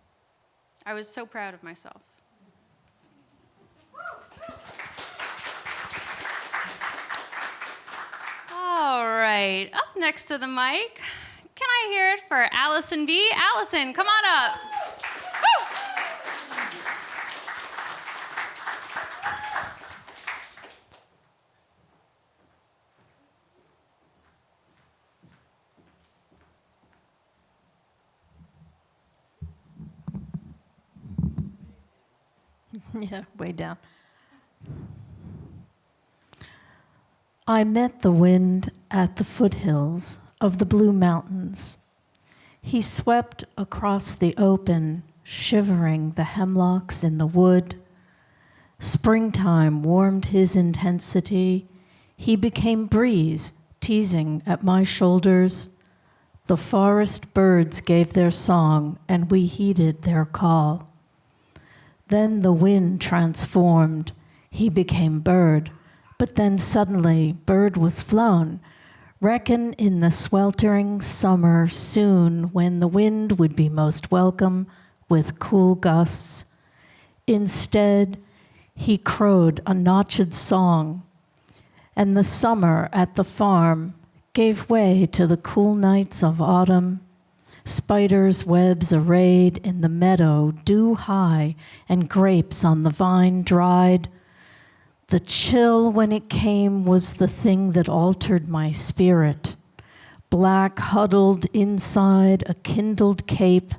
I was so proud of myself. All right, up next to the mic, can I hear it for Allison B? Allison, come on up. Yeah, way down. I met the wind at the foothills of the Blue Mountains. He swept across the open, shivering the hemlocks in the wood. Springtime warmed his intensity. He became breeze, teasing at my shoulders. The forest birds gave their song, and we heeded their call. Then the wind transformed. He became bird, but then suddenly bird was flown. Reckon in the sweltering summer soon, when the wind would be most welcome with cool gusts. Instead, he crowed a notched song, and the summer at the farm gave way to the cool nights of autumn. Spiders' webs arrayed in the meadow, dew high, and grapes on the vine dried. The chill when it came was the thing that altered my spirit. Black huddled inside a kindled cape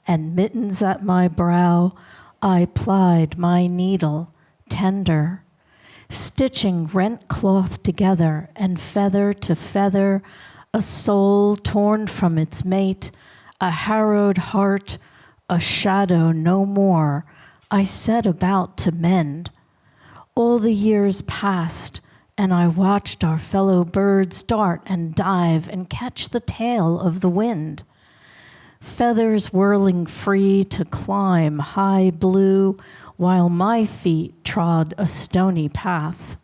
and mittens at my brow, I plied my needle, tender, stitching rent cloth together and feather to feather, a soul torn from its mate, a harrowed heart, a shadow no more, I set about to mend. All the years passed, and I watched our fellow birds dart and dive and catch the tail of the wind. Feathers whirling free to climb high blue, while my feet trod a stony path.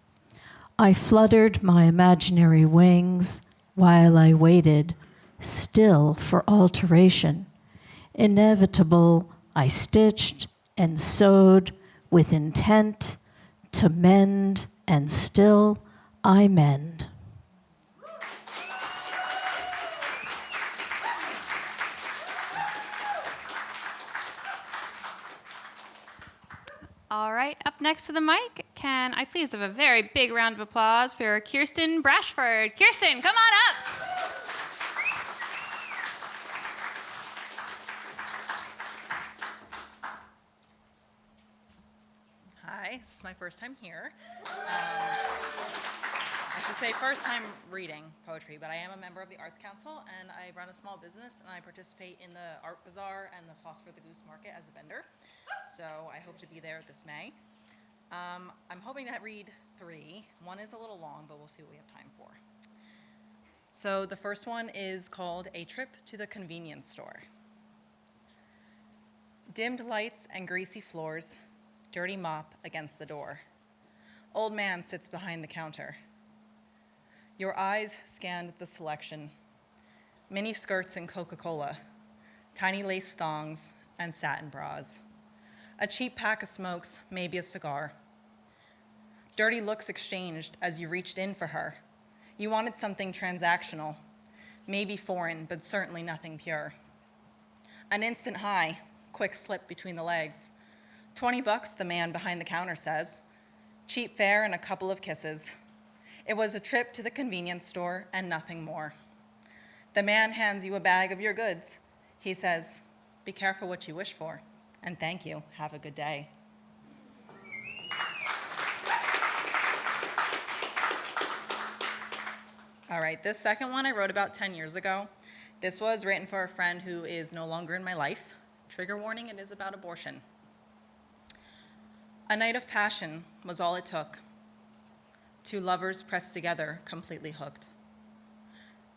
I fluttered my imaginary wings while I waited, still for alteration. Inevitable, I stitched and sewed with intent to mend, and still I mend. All right, up next to the mic, can I please have a very big round of applause for Kirsten Brashford. Kirsten, come on up. Hi, this is my first time here. I should say first time reading poetry, but I am a member of the Arts Council, and I run a small business, and I participate in the Art Bazaar and the Sauce for the Goose Market as a vendor. So I hope to be there this May. I'm hoping to read 3. One is a little long, but we'll see what we have time for. So the first one is called A Trip to the Convenience Store. Dimmed lights and greasy floors, dirty mop against the door. Old man sits behind the counter. Your eyes scanned the selection. Mini skirts and Coca-Cola, tiny lace thongs and satin bras. A cheap pack of smokes, maybe a cigar. Dirty looks exchanged as you reached in for her. You wanted something transactional, maybe foreign, but certainly nothing pure. An instant high, quick slip between the legs. $20, the man behind the counter says. Cheap fare and a couple of kisses. It was a trip to the convenience store and nothing more. The man hands you a bag of your goods. He says, be careful what you wish for, and thank you. Have a good day. All right, this second one I wrote about 10 years ago. This was written for a friend who is no longer in my life. Trigger warning, it is about abortion. A night of passion was all it took. 2 lovers pressed together, completely hooked.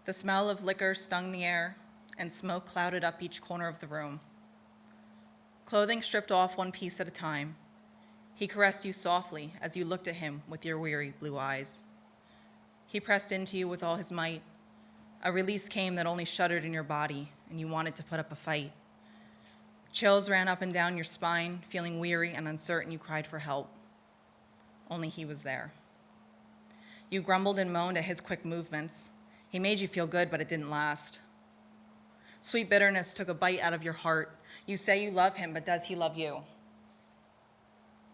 The smell of liquor stung the air, and smoke clouded up each corner of the room. Clothing stripped off one piece at a time. He caressed you softly as you looked at him with your weary blue eyes. He pressed into you with all his might. A release came that only shuddered in your body, and you wanted to put up a fight. Chills ran up and down your spine, feeling weary and uncertain, you cried for help. Only he was there. You grumbled and moaned at his quick movements. He made you feel good, but it didn't last. Sweet bitterness took a bite out of your heart. You say you love him, but does he love you?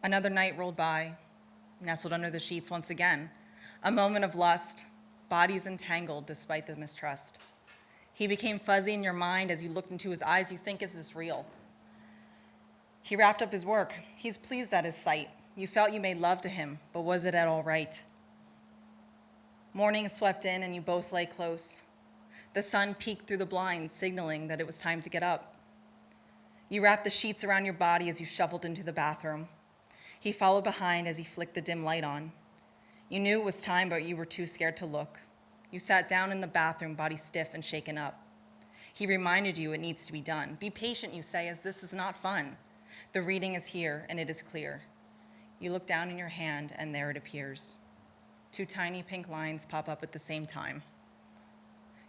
Another night rolled by, nestled under the sheets once again. A moment of lust, bodies entangled despite the mistrust. He became fuzzy in your mind as you looked into his eyes. You think, is this real? He wrapped up his work. He's pleased at his sight. You felt you made love to him, but was it at all right? Morning swept in and you both lay close. The sun peeked through the blinds, signaling that it was time to get up. You wrapped the sheets around your body as you shuffled into the bathroom. He followed behind as he flicked the dim light on. You knew it was time, but you were too scared to look. You sat down in the bathroom, body stiff and shaken up. He reminded you it needs to be done. Be patient, you say, as this is not fun. The reading is here, and it is clear. You look down in your hand, and there it appears. 2 tiny pink lines pop up at the same time.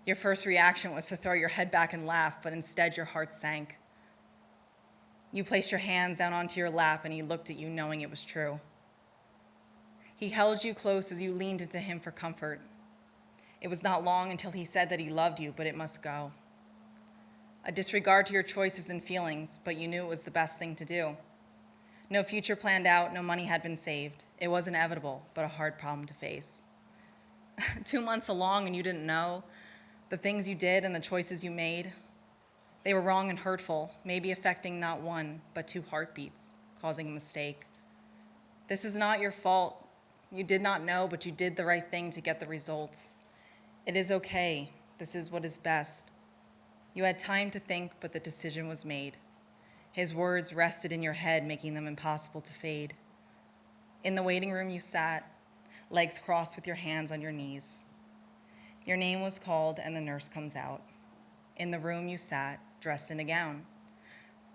Your first reaction was to throw your head back and laugh, but instead your heart sank. You placed your hands down onto your lap, and he looked at you knowing it was true. He held you close as you leaned into him for comfort. It was not long until he said that he loved you, but it must go. A disregard to your choices and feelings, but you knew it was the best thing to do. No future planned out, no money had been saved. It was inevitable, but a hard problem to face. 2 months along and you didn't know the things you did and the choices you made. They were wrong and hurtful, maybe affecting not 1, but 2 heartbeats, causing a mistake. This is not your fault. You did not know, but you did the right thing to get the results. It is okay. This is what is best. You had time to think, but the decision was made. His words rested in your head, making them impossible to fade. In the waiting room you sat, legs crossed with your hands on your knees. Your name was called and the nurse comes out. In the room you sat, dressed in a gown.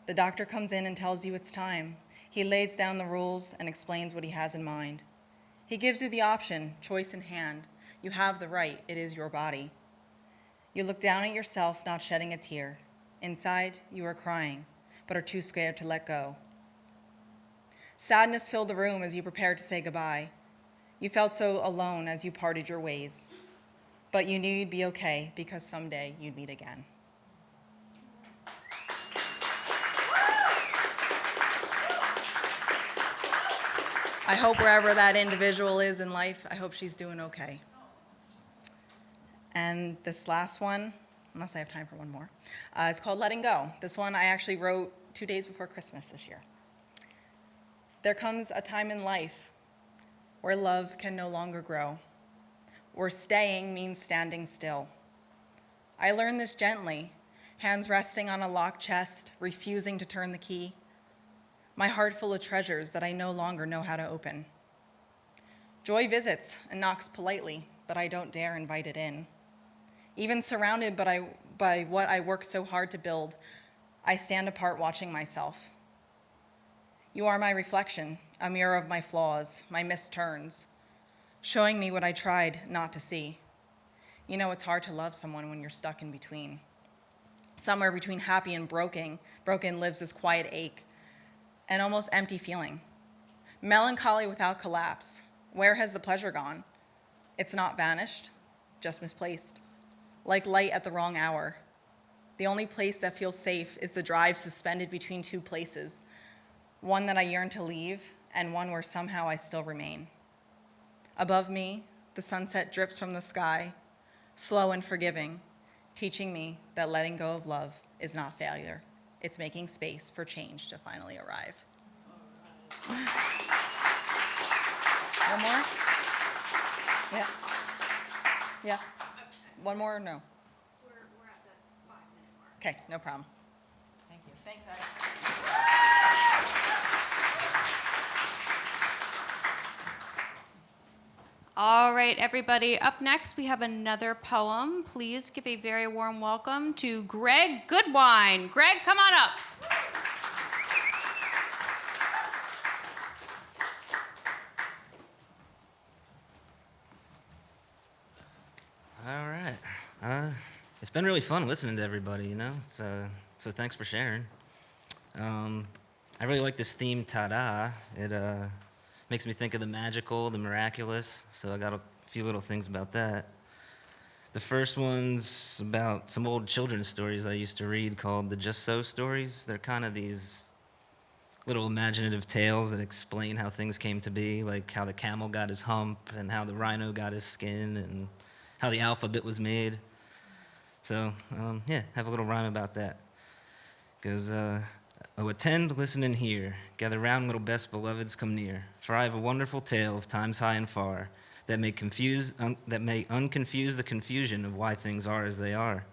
The doctor comes in and tells you it's time. He lays down the rules and explains what he has in mind. He gives you the option, choice in hand. You have the right, it is your body. You look down at yourself, not shedding a tear. Inside, you are crying, but are too scared to let go. Sadness filled the room as you prepared to say goodbye. You felt so alone as you parted your ways, but you knew you'd be okay because someday you'd meet again. I hope wherever that individual is in life, I hope she's doing okay. And this last one, unless I have time for one more, it's called Letting Go. This one I actually wrote 2 days before Christmas this year. There comes a time in life where love can no longer grow, where staying means standing still. I learned this gently, hands resting on a locked chest, refusing to turn the key. My heart full of treasures that I no longer know how to open. Joy visits and knocks politely, but I don't dare invite it in. Even surrounded by what I worked so hard to build, I stand apart watching myself. You are my reflection, a mirror of my flaws, my missed turns, showing me what I tried not to see. You know, it's hard to love someone when you're stuck in between. Somewhere between happy and broken lives this quiet ache, an almost empty feeling. Melancholy without collapse. Where has the pleasure gone? It's not vanished, just misplaced. Like light at the wrong hour. The only place that feels safe is the drive suspended between two places, one that I yearn to leave and one where somehow I still remain. Above me, the sunset drips from the sky, slow and forgiving, teaching me that letting go of love is not failure. It's making space for change to finally arrive. One more? Yeah. Yeah. One more or no? We're at the 5-minute mark. Okay, no problem. Thank you. Thanks, Adam. All right, everybody. Up next, we have another poem. Please give a very warm welcome to Greg Goodwine. Greg, come on up. All right. It's been really fun listening to everybody, you know, so thanks for sharing. I really like this theme, ta-da. It makes me think of the magical, the miraculous, so I got a few little things about that. The first one's about some old children's stories I used to read called the Just So stories. They're kind of these little imaginative tales that explain how things came to be, like how the camel got his hump and how the rhino got his skin and how the alphabet was made. So, yeah, have a little rhyme about that. Goes, oh, attend, listen, and hear. Gather round, little best beloveds, come near. For I have a wonderful tale of times high and far that may unconfuse the confusion of why things are as they are.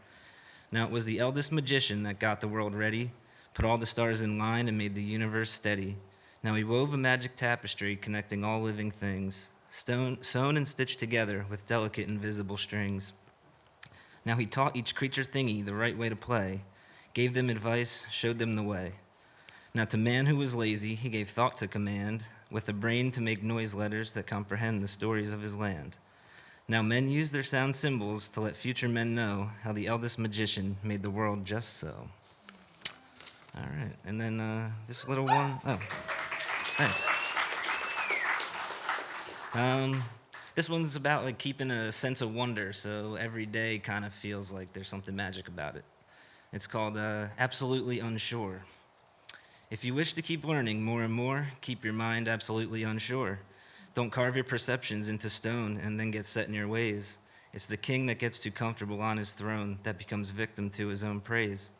Now it was the eldest magician that got the world ready, put all the stars in line and made the universe steady. Now he wove a magic tapestry connecting all living things, sewn and stitched together with delicate invisible strings. Now he taught each creature thingy the right way to play, gave them advice, showed them the way. Now to man who was lazy, he gave thought to command, with a brain to make noise letters that comprehend the stories of his land. Now men use their sound symbols to let future men know how the eldest magician made the world just so. All right, and then this little one, oh, thanks. This one's about like keeping a sense of wonder, so every day kind of feels like there's something magic about it. It's called Absolutely Unsure. If you wish to keep learning more and more, keep your mind absolutely unsure. Don't carve your perceptions into stone and then get set in your ways. It's the king that gets too comfortable on his throne that becomes victim to his own praise.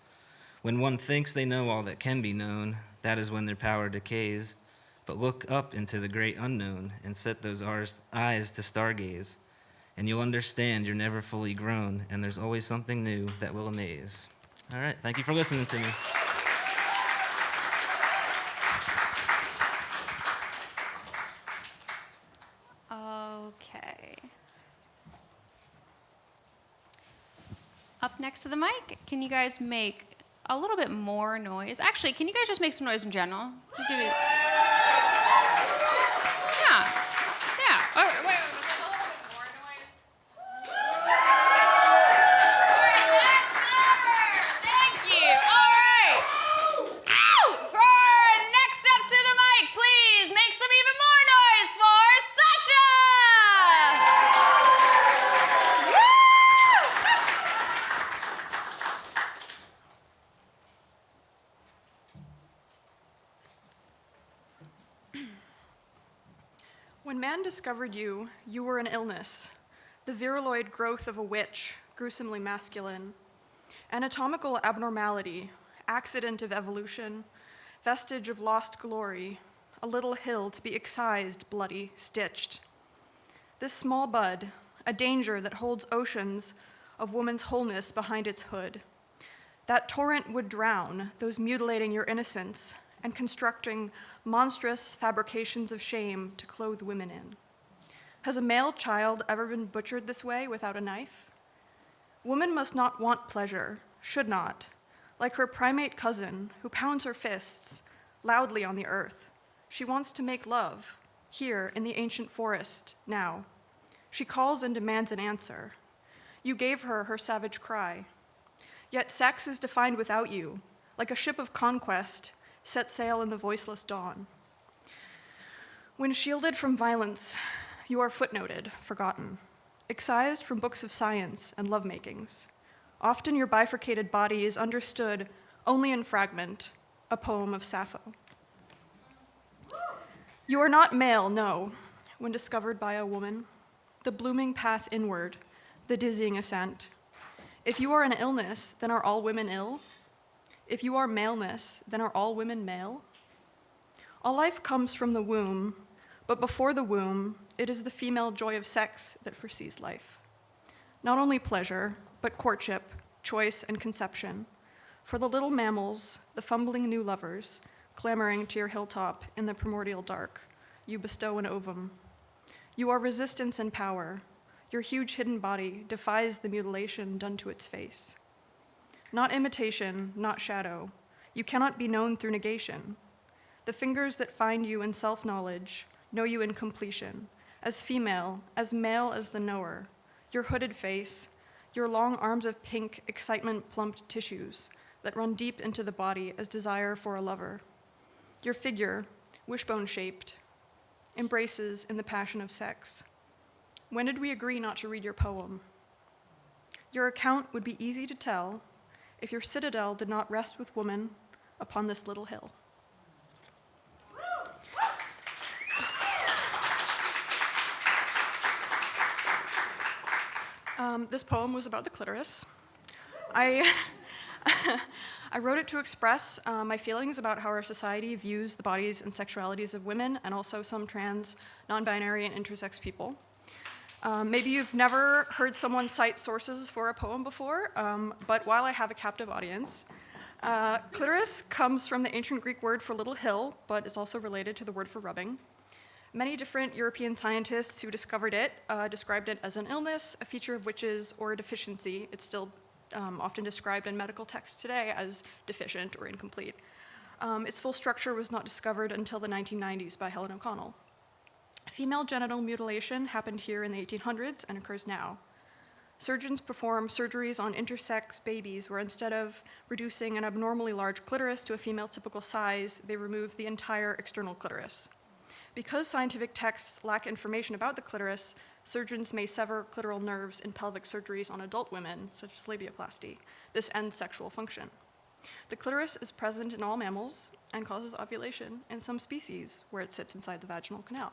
When one thinks they know all that can be known, that is when their power decays. But look up into the great unknown and set those eyes to stargaze, and you'll understand you're never fully grown, and there's always something new that will amaze. All right, thank you for listening to me. Okay. Up next to the mic, can you guys make a little bit more noise? Actually, can you guys just make some noise in general? Just give it. Yeah. Yeah. Wait. When man discovered you, you were an illness, the viruloid growth of a witch, gruesomely masculine, anatomical abnormality, accident of evolution, vestige of lost glory, a little hill to be excised, bloody, stitched. This small bud, a danger that holds oceans of woman's wholeness behind its hood. That torrent would drown those mutilating your innocence and constructing monstrous fabrications of shame to clothe women in. Has a male child ever been butchered this way without a knife? Woman must not want pleasure, should not, like her primate cousin who pounds her fists loudly on the earth. She wants to make love, here in the ancient forest, now. She calls and demands an answer. You gave her her savage cry. Yet sex is defined without you, like a ship of conquest set sail in the voiceless dawn. When shielded from violence, you are footnoted, forgotten, excised from books of science and lovemakings. Often your bifurcated body is understood only in fragment, a poem of Sappho. You are not male, no, when discovered by a woman, the blooming path inward, the dizzying ascent. If you are an illness, then are all women ill? If you are maleness, then are all women male? All life comes from the womb, but before the womb, it is the female joy of sex that foresees life. Not only pleasure, but courtship, choice, and conception. For the little mammals, the fumbling new lovers, clamoring to your hilltop in the primordial dark, you bestow an ovum. You are resistance and power. Your huge hidden body defies the mutilation done to its face. Not imitation, not shadow. You cannot be known through negation. The fingers that find you in self-knowledge know you in completion, as female, as male as the knower. Your hooded face, your long arms of pink, excitement-plumped tissues that run deep into the body as desire for a lover. Your figure, wishbone-shaped, embraces in the passion of sex. When did we agree not to read your poem? Your account would be easy to tell if your citadel did not rest with woman upon this little hill. This poem was about the clitoris. I wrote it to express my feelings about how our society views the bodies and sexualities of women and also some trans, non-binary, and intersex people. Maybe you've never heard someone cite sources for a poem before, but while I have a captive audience, clitoris comes from the ancient Greek word for little hill, but is also related to the word for rubbing. Many different European scientists who discovered it described it as an illness, a feature of witches, or a deficiency. It's still often described in medical texts today as deficient or incomplete. Its full structure was not discovered until the 1990s by Helen O'Connell. Female genital mutilation happened here in the 1800s and occurs now. Surgeons perform surgeries on intersex babies where instead of reducing an abnormally large clitoris to a female typical size, they remove the entire external clitoris. Because scientific texts lack information about the clitoris, surgeons may sever clitoral nerves in pelvic surgeries on adult women, such as labiaplasty. This ends sexual function. The clitoris is present in all mammals and causes ovulation in some species where it sits inside the vaginal canal.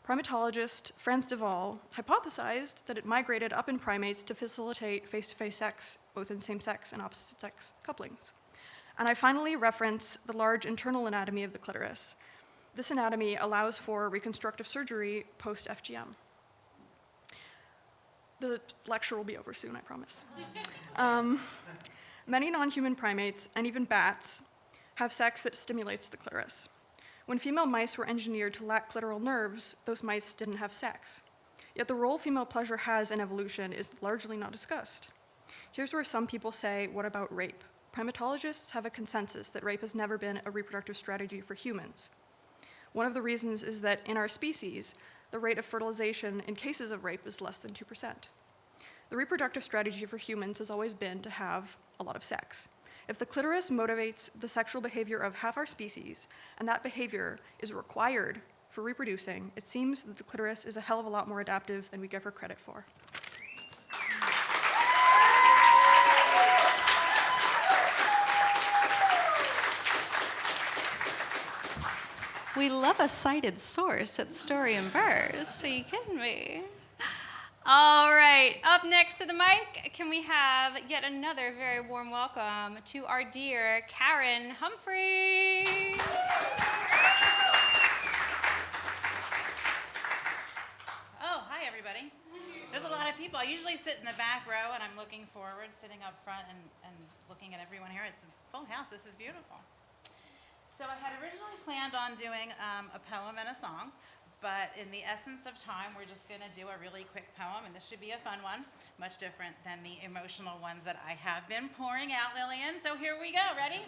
Primatologist Franz de Waal hypothesized that it migrated up in primates to facilitate face-to-face sex, both in same-sex and opposite-sex couplings. And I finally reference the large internal anatomy of the clitoris. This anatomy allows for reconstructive surgery post-FGM. The lecture will be over soon, I promise. Many non-human primates, and even bats, have sex that stimulates the clitoris. When female mice were engineered to lack clitoral nerves, those mice didn't have sex. Yet the role female pleasure has in evolution is largely not discussed. Here's where some people say, what about rape? Primatologists have a consensus that rape has never been a reproductive strategy for humans. One of the reasons is that in our species, the rate of fertilization in cases of rape is less than 2%. The reproductive strategy for humans has always been to have a lot of sex. If the clitoris motivates the sexual behavior of half our species, and that behavior is required for reproducing, it seems that the clitoris is a hell of a lot more adaptive than we give her credit for. We love a cited source at Story and Verse. Are you kidding me? All right, up next to the mic, can we have yet another very warm welcome to our dear Karen Humphrey. Oh, hi, everybody. people. I usually sit in the back row, and I'm looking forward, sitting up front and looking at everyone here. It's a full house. This is beautiful. So I had originally planned on doing a poem and a song, but in the essence of time, we're just going to do a really quick poem, and this should be a fun one, much different than the emotional ones that I have been pouring out, Lillian. So here we go. Ready?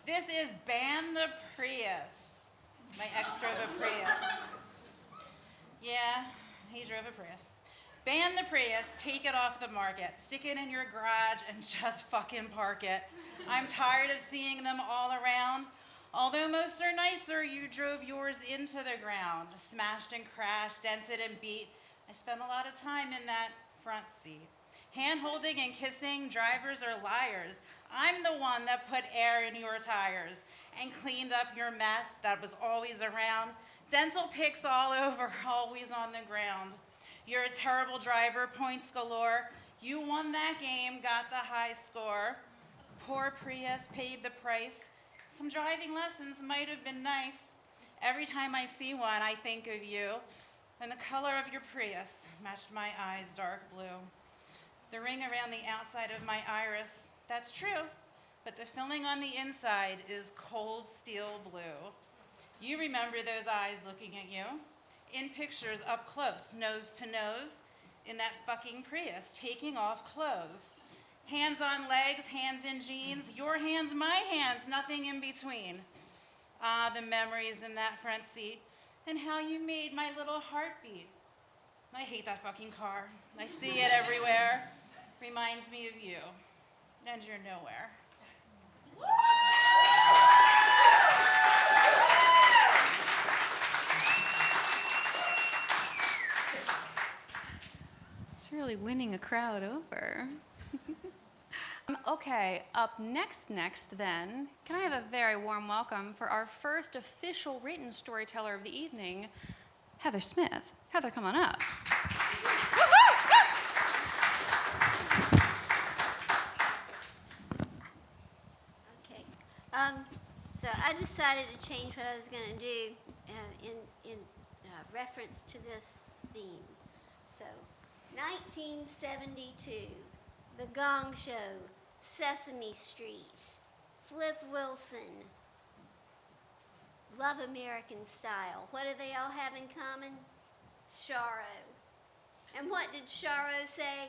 This is Ban the Prius. My ex drove a Prius. Yeah, he drove a Prius. Ban the Prius, take it off the market, stick it in your garage, and just fucking park it. I'm tired of seeing them all around. Although most are nicer, you drove yours into the ground, smashed and crashed, dented and beat. I spent a lot of time in that front seat. Hand-holding and kissing, drivers are liars. I'm the one that put air in your tires and cleaned up your mess that was always around. Dental picks all over, always on the ground. You're a terrible driver, points galore. You won that game, got the high score. Poor Prius paid the price. Some driving lessons might have been nice. Every time I see one, I think of you. And the color of your Prius matched my eyes dark blue. The ring around the outside of my iris, that's true, but the filling on the inside is cold steel blue. You remember those eyes looking at you. In pictures up close, nose to nose, in that fucking Prius, taking off clothes. Hands on legs, hands in jeans, your hands, my hands, nothing in between. Ah, the memories in that front seat, and how you made my little heart beat. I hate that fucking car. I see it everywhere. Reminds me of you, and you're nowhere. It's really winning a crowd over. Okay, up next then, can I have a very warm welcome for our first official written storyteller of the evening, Heather Smith. Heather, come on up. Okay, so I decided to change what I was going to do in reference to this theme. So, 1972, The Gong Show, Sesame Street, Flip Wilson, Love American Style. What do they all have in common? Charo. And what did Charo say?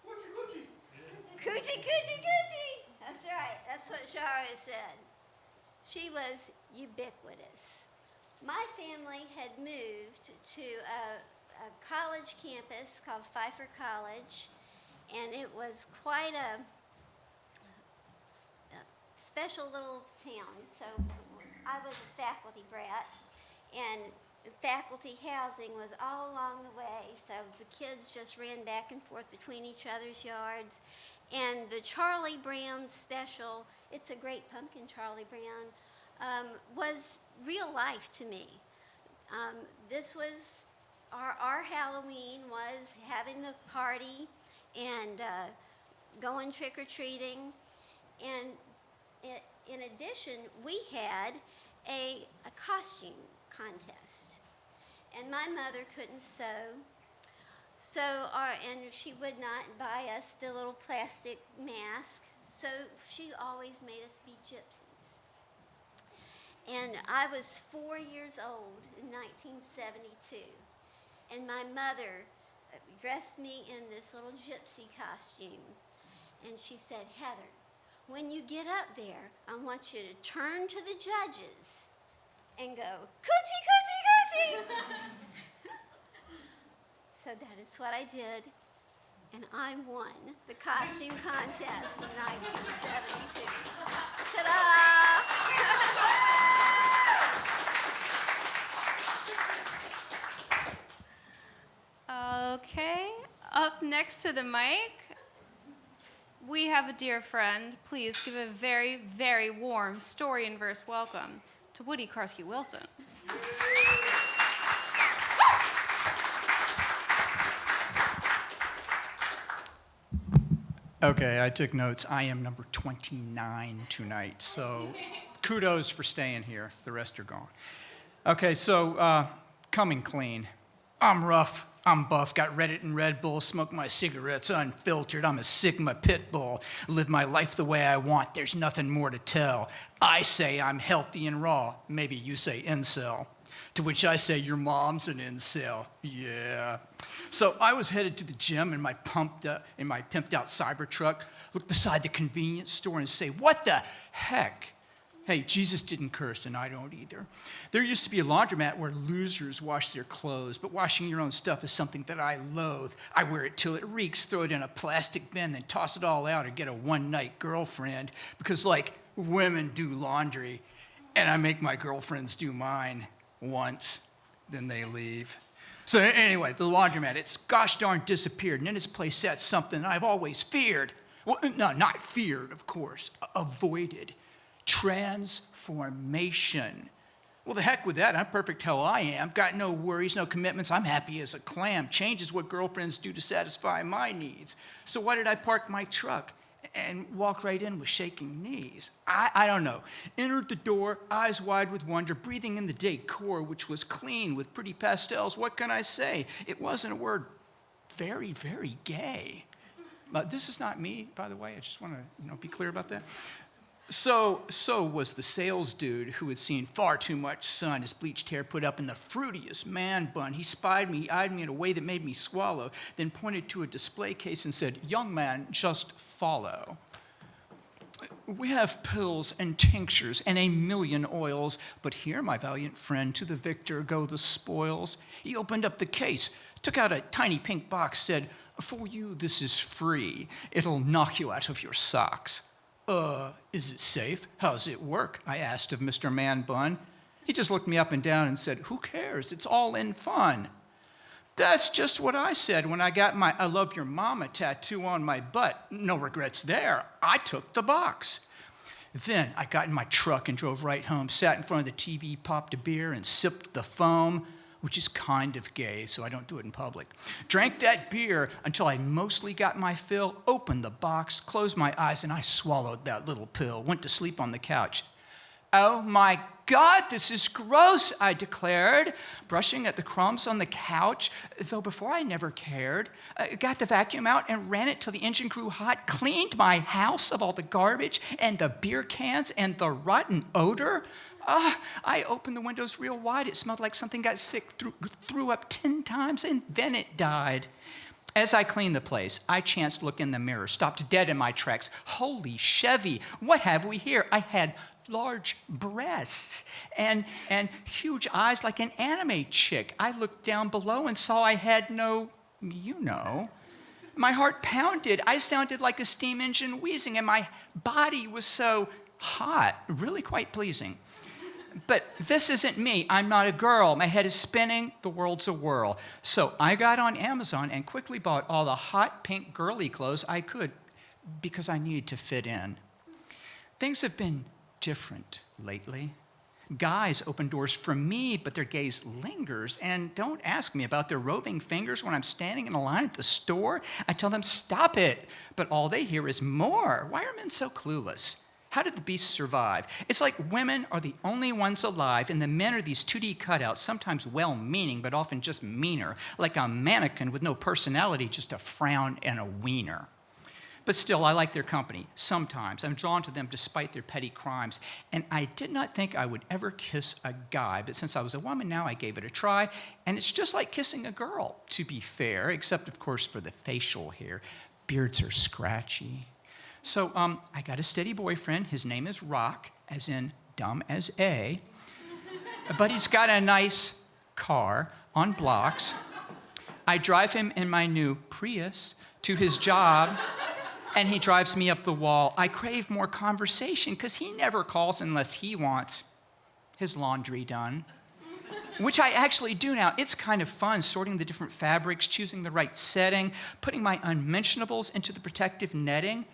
Coochie, coochie. Coochie, coochie, coochie. That's right. That's what Charo said. She was ubiquitous. My family had moved to a college campus called Pfeiffer College, and it was quite a special little town. So I was a faculty brat, and faculty housing was all along the way, so the kids just ran back and forth between each other's yards. And the Charlie Brown special, It's a Great Pumpkin, Charlie Brown, was real life to me. This was, our Halloween was having the party and going trick-or-treating. And in addition, we had a costume contest. And my mother couldn't sew, and she would not buy us the little plastic mask, so she always made us be gypsies. And I was 4 years old in 1972, and my mother dressed me in this little gypsy costume, and she said, Heather, when you get up there, I want you to turn to the judges and go, coochie, coochie, coochie. So that is what I did, and I won the costume contest in 1972. Ta-da! Okay, up next to the mic, we have a dear friend. Please give a very, very warm story and verse welcome to Woody Karski-Wilson. Okay, I took notes. I am number 29 tonight, so kudos for staying here. The rest are gone. Okay, so coming clean. I'm rough, I'm buff, got Reddit and Red Bull, smoke my cigarettes unfiltered. I'm a Sigma pit bull, live my life the way I want. There's nothing more to tell. I say I'm healthy and raw. Maybe you say incel. To which I say, your mom's an incel. Yeah. So I was headed to the gym in my pimped out Cybertruck, look beside the convenience store and say, what the heck? Hey, Jesus didn't curse, and I don't either. There used to be a laundromat where losers wash their clothes, but washing your own stuff is something that I loathe. I wear it till it reeks, throw it in a plastic bin, then toss it all out or get a one-night girlfriend, because, like, women do laundry, and I make my girlfriends do mine once, then they leave. So anyway, the laundromat, it's gosh darn disappeared, and in its place sat something I've always feared. Well, no, not feared, of course, avoided. Transformation. Well, the heck with that. I'm perfect how I am. Got no worries, no commitments. I'm happy as a clam. Change is what girlfriends do to satisfy my needs. So why did I park my truck and walk right in with shaking knees? I don't know. Entered the door, eyes wide with wonder, breathing in the decor, which was clean with pretty pastels. What can I say? It wasn't a word very, very gay. This is not me, by the way. I just want to be clear about that. So was the sales dude who had seen far too much sun, his bleached hair put up in the fruitiest man bun. He spied me, eyed me in a way that made me swallow, then pointed to a display case and said, young man, just follow. We have pills and tinctures and a million oils, but here, my valiant friend, to the victor go the spoils. He opened up the case, took out a tiny pink box, said, for you, this is free. It'll knock you out of your socks. Is it safe? How's it work? I asked of Mr. Man Bun. He just looked me up and down and said, who cares? It's all in fun. That's just what I said when I got my I love your mama tattoo on my butt. No regrets there. I took the box. Then I got in my truck and drove right home, sat in front of the TV, popped a beer, and sipped the foam, which is kind of gay, so I don't do it in public. Drank that beer until I mostly got my fill, opened the box, closed my eyes, and I swallowed that little pill, went to sleep on the couch. Oh my God, this is gross, I declared, brushing at the crumbs on the couch, though before I never cared. Got the vacuum out and ran it till the engine grew hot, cleaned my house of all the garbage and the beer cans and the rotten odor. I opened the windows real wide. It smelled like something got sick, threw up 10 times, and then it died. As I cleaned the place, I chanced to look in the mirror, stopped dead in my tracks. Holy Chevy, what have we here? I had large breasts and huge eyes like an anime chick. I looked down below and saw I had no, My heart pounded. I sounded like a steam engine wheezing, and my body was so hot, really quite pleasing. But this isn't me. I'm not a girl. My head is spinning. The world's a whirl. So I got on Amazon and quickly bought all the hot pink girly clothes I could because I needed to fit in. Things have been different lately. Guys open doors for me, but their gaze lingers. And don't ask me about their roving fingers when I'm standing in a line at the store. I tell them, stop it. But all they hear is more. Why are men so clueless? How did the beasts survive? It's like women are the only ones alive, and the men are these 2D cutouts, sometimes well-meaning, but often just meaner, like a mannequin with no personality, just a frown and a wiener. But still, I like their company. Sometimes I'm drawn to them despite their petty crimes. And I did not think I would ever kiss a guy, but since I was a woman now, I gave it a try. And it's just like kissing a girl, to be fair, except, of course, for the facial hair. Beards are scratchy. So I got a steady boyfriend. His name is Rock, as in dumb as A. But he's got a nice car on blocks. I drive him in my new Prius to his job, and he drives me up the wall. I crave more conversation because he never calls unless he wants his laundry done, which I actually do now. It's kind of fun sorting the different fabrics, choosing the right setting, putting my unmentionables into the protective netting.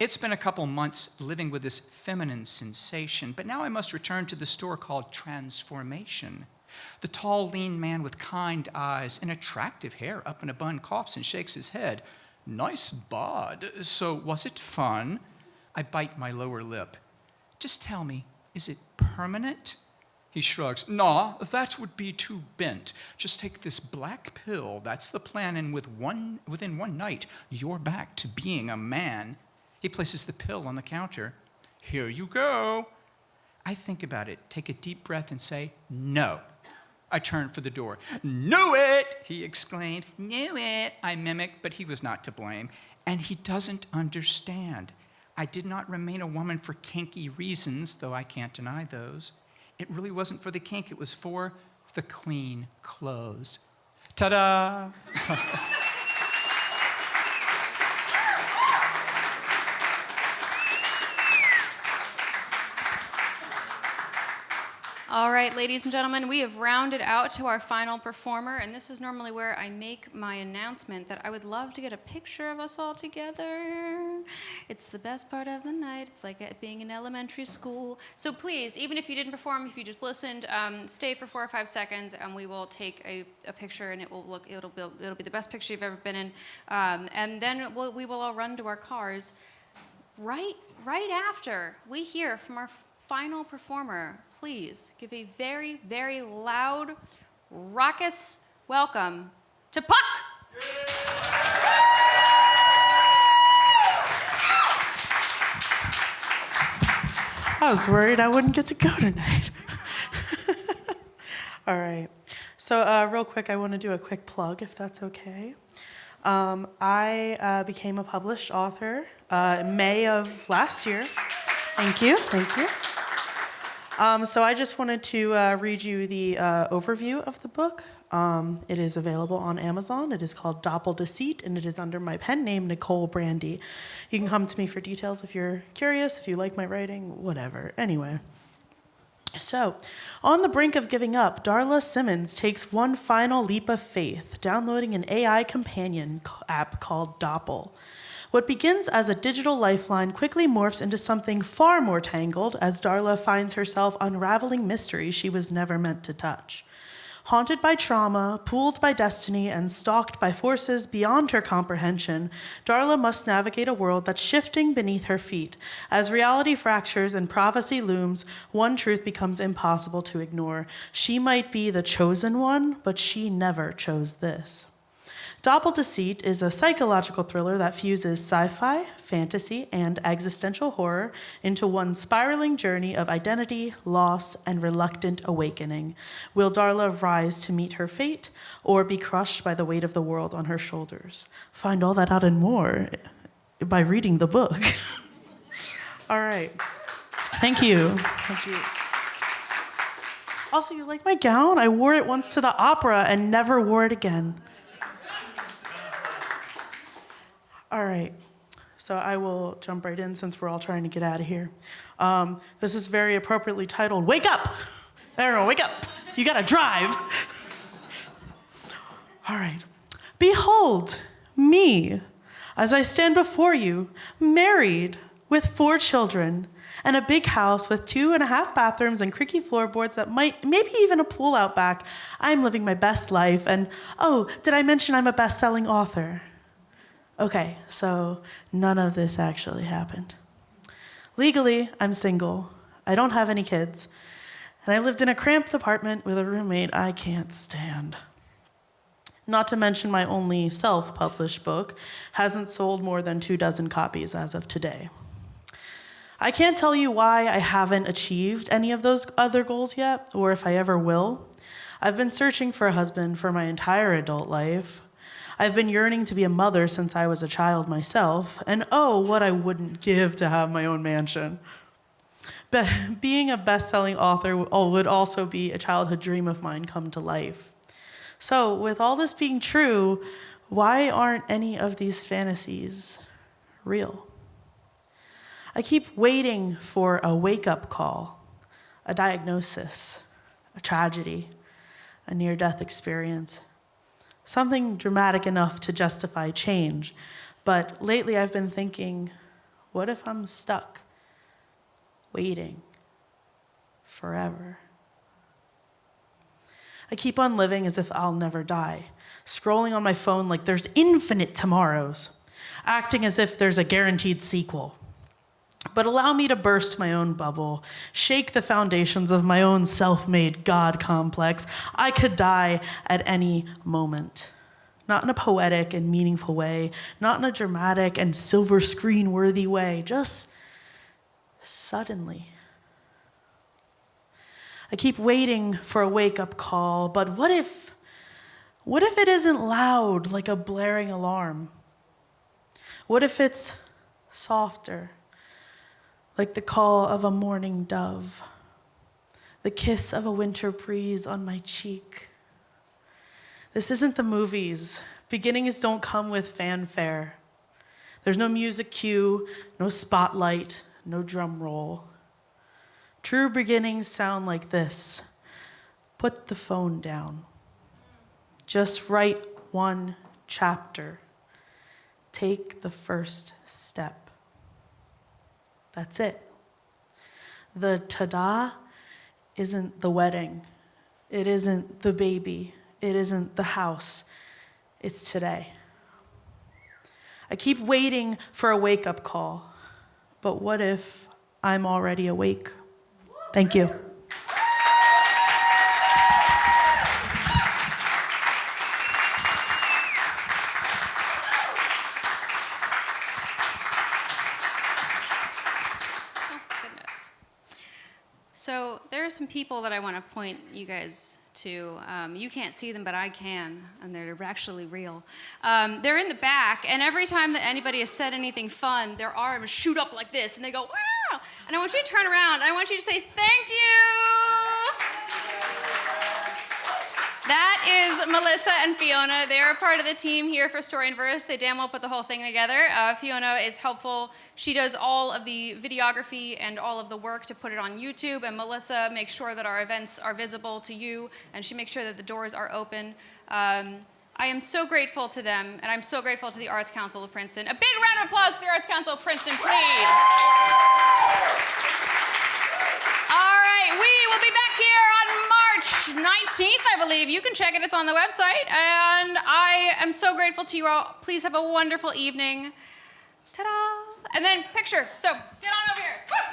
It's been a couple months living with this feminine sensation, but now I must return to the store called Transformation. The tall, lean man with kind eyes and attractive hair up in a bun coughs and shakes his head. Nice bod. So was it fun? I bite my lower lip. Just tell me, is it permanent? He shrugs. Nah, that would be too bent. Just take this black pill. That's the plan, and within one night, you're back to being a man. He places the pill on the counter. Here you go. I think about it, take a deep breath, and say, no. I turn for the door. Knew it, he exclaims. Knew it, I mimic, but he was not to blame. And he doesn't understand. I did not remain a woman for kinky reasons, though I can't deny those. It really wasn't for the kink, it was for the clean clothes. Ta-da! All right, ladies and gentlemen, we have rounded out to our final performer, and this is normally where I make my announcement that I would love to get a picture of us all together. It's the best part of the night. It's like it being in elementary school. So please, even if you didn't perform, if you just listened, stay for 4 or 5 seconds, and we will take a picture, and it'll be the best picture you've ever been in. And then we will all run to our cars. Right after we hear from our final performer, please give a very, very loud, raucous welcome to Puck! I was worried I wouldn't get to go tonight. All right. So real quick, I want to do a quick plug, if that's okay. I became a published author in May of last year. Thank you. So I just wanted to read you the overview of the book. It is available on Amazon. It is called Deceit, and it is under my pen name, Nicole Brandy. You can come to me for details if you're curious, if you like my writing, whatever. Anyway. So, on the brink of giving up, Darla Simmons takes one final leap of faith, downloading an AI companion app called Doppel. What begins as a digital lifeline quickly morphs into something far more tangled as Darla finds herself unraveling mysteries she was never meant to touch. Haunted by trauma, pooled by destiny, and stalked by forces beyond her comprehension, Darla must navigate a world that's shifting beneath her feet. As reality fractures and prophecy looms, one truth becomes impossible to ignore. She might be the chosen one, but she never chose this. Deceit is a psychological thriller that fuses sci-fi, fantasy, and existential horror into one spiraling journey of identity, loss, and reluctant awakening. Will Darla rise to meet her fate, or be crushed by the weight of the world on her shoulders? Find all that out and more by reading the book. All right. Thank you. Also, you like my gown? I wore it once to the opera and never wore it again. All right, so I will jump right in since we're all trying to get out of here. This is very appropriately titled, Wake Up! Everyone, wake up! You gotta drive! All right. Behold, me, as I stand before you, married, with 4 children, and a big house with 2.5 bathrooms and creaky floorboards that maybe even a pool out back. I'm living my best life, and oh, did I mention I'm a best-selling author? Okay, so none of this actually happened. Legally, I'm single. I don't have any kids. And I lived in a cramped apartment with a roommate I can't stand. Not to mention my only self-published book hasn't sold more than 24 copies as of today. I can't tell you why I haven't achieved any of those other goals yet, or if I ever will. I've been searching for a husband for my entire adult life. I've been yearning to be a mother since I was a child myself, and oh, what I wouldn't give to have my own mansion. But being a best-selling author would also be a childhood dream of mine come to life. So, with all this being true, why aren't any of these fantasies real? I keep waiting for a wake-up call, a diagnosis, a tragedy, a near-death experience. Something dramatic enough to justify change. But lately I've been thinking, what if I'm stuck, waiting, forever? I keep on living as if I'll never die, scrolling on my phone like there's infinite tomorrows, acting as if there's a guaranteed sequel. But allow me to burst my own bubble, shake the foundations of my own self-made God complex. I could die at any moment. Not in a poetic and meaningful way, not in a dramatic and silver screen-worthy way, just suddenly. I keep waiting for a wake-up call, but what if it isn't loud like a blaring alarm? What if it's softer, like the call of a morning dove, the kiss of a winter breeze on my cheek? This isn't the movies. Beginnings don't come with fanfare. There's no music cue, no spotlight, no drum roll. True beginnings sound like this. Put the phone down. Just write one chapter. Take the first step. That's it. The ta-da isn't the wedding. It isn't the baby. It isn't the house. It's today. I keep waiting for a wake-up call, but what if I'm already awake? Thank you. So there are some people that I want to point you guys to. You can't see them, but I can, and they're actually real. They're in the back, and every time that anybody has said anything fun, their arms shoot up like this, and they go, wow! And I want you to turn around, and I want you to say, thank you! That is Melissa and Fiona. They're a part of the team here for Story and Verse. They damn well put the whole thing together. Fiona is helpful. She does all of the videography and all of the work to put it on YouTube, and Melissa makes sure that our events are visible to you, and she makes sure that the doors are open. I am so grateful to them, and I'm so grateful to the Arts Council of Princeton. A big round of applause for the Arts Council of Princeton, please. All right, we will be back here on March 19th, I believe. You can check it. It's on the website. And I am so grateful to you all. Please have a wonderful evening. Ta-da! And then picture. So get on over here. Woo!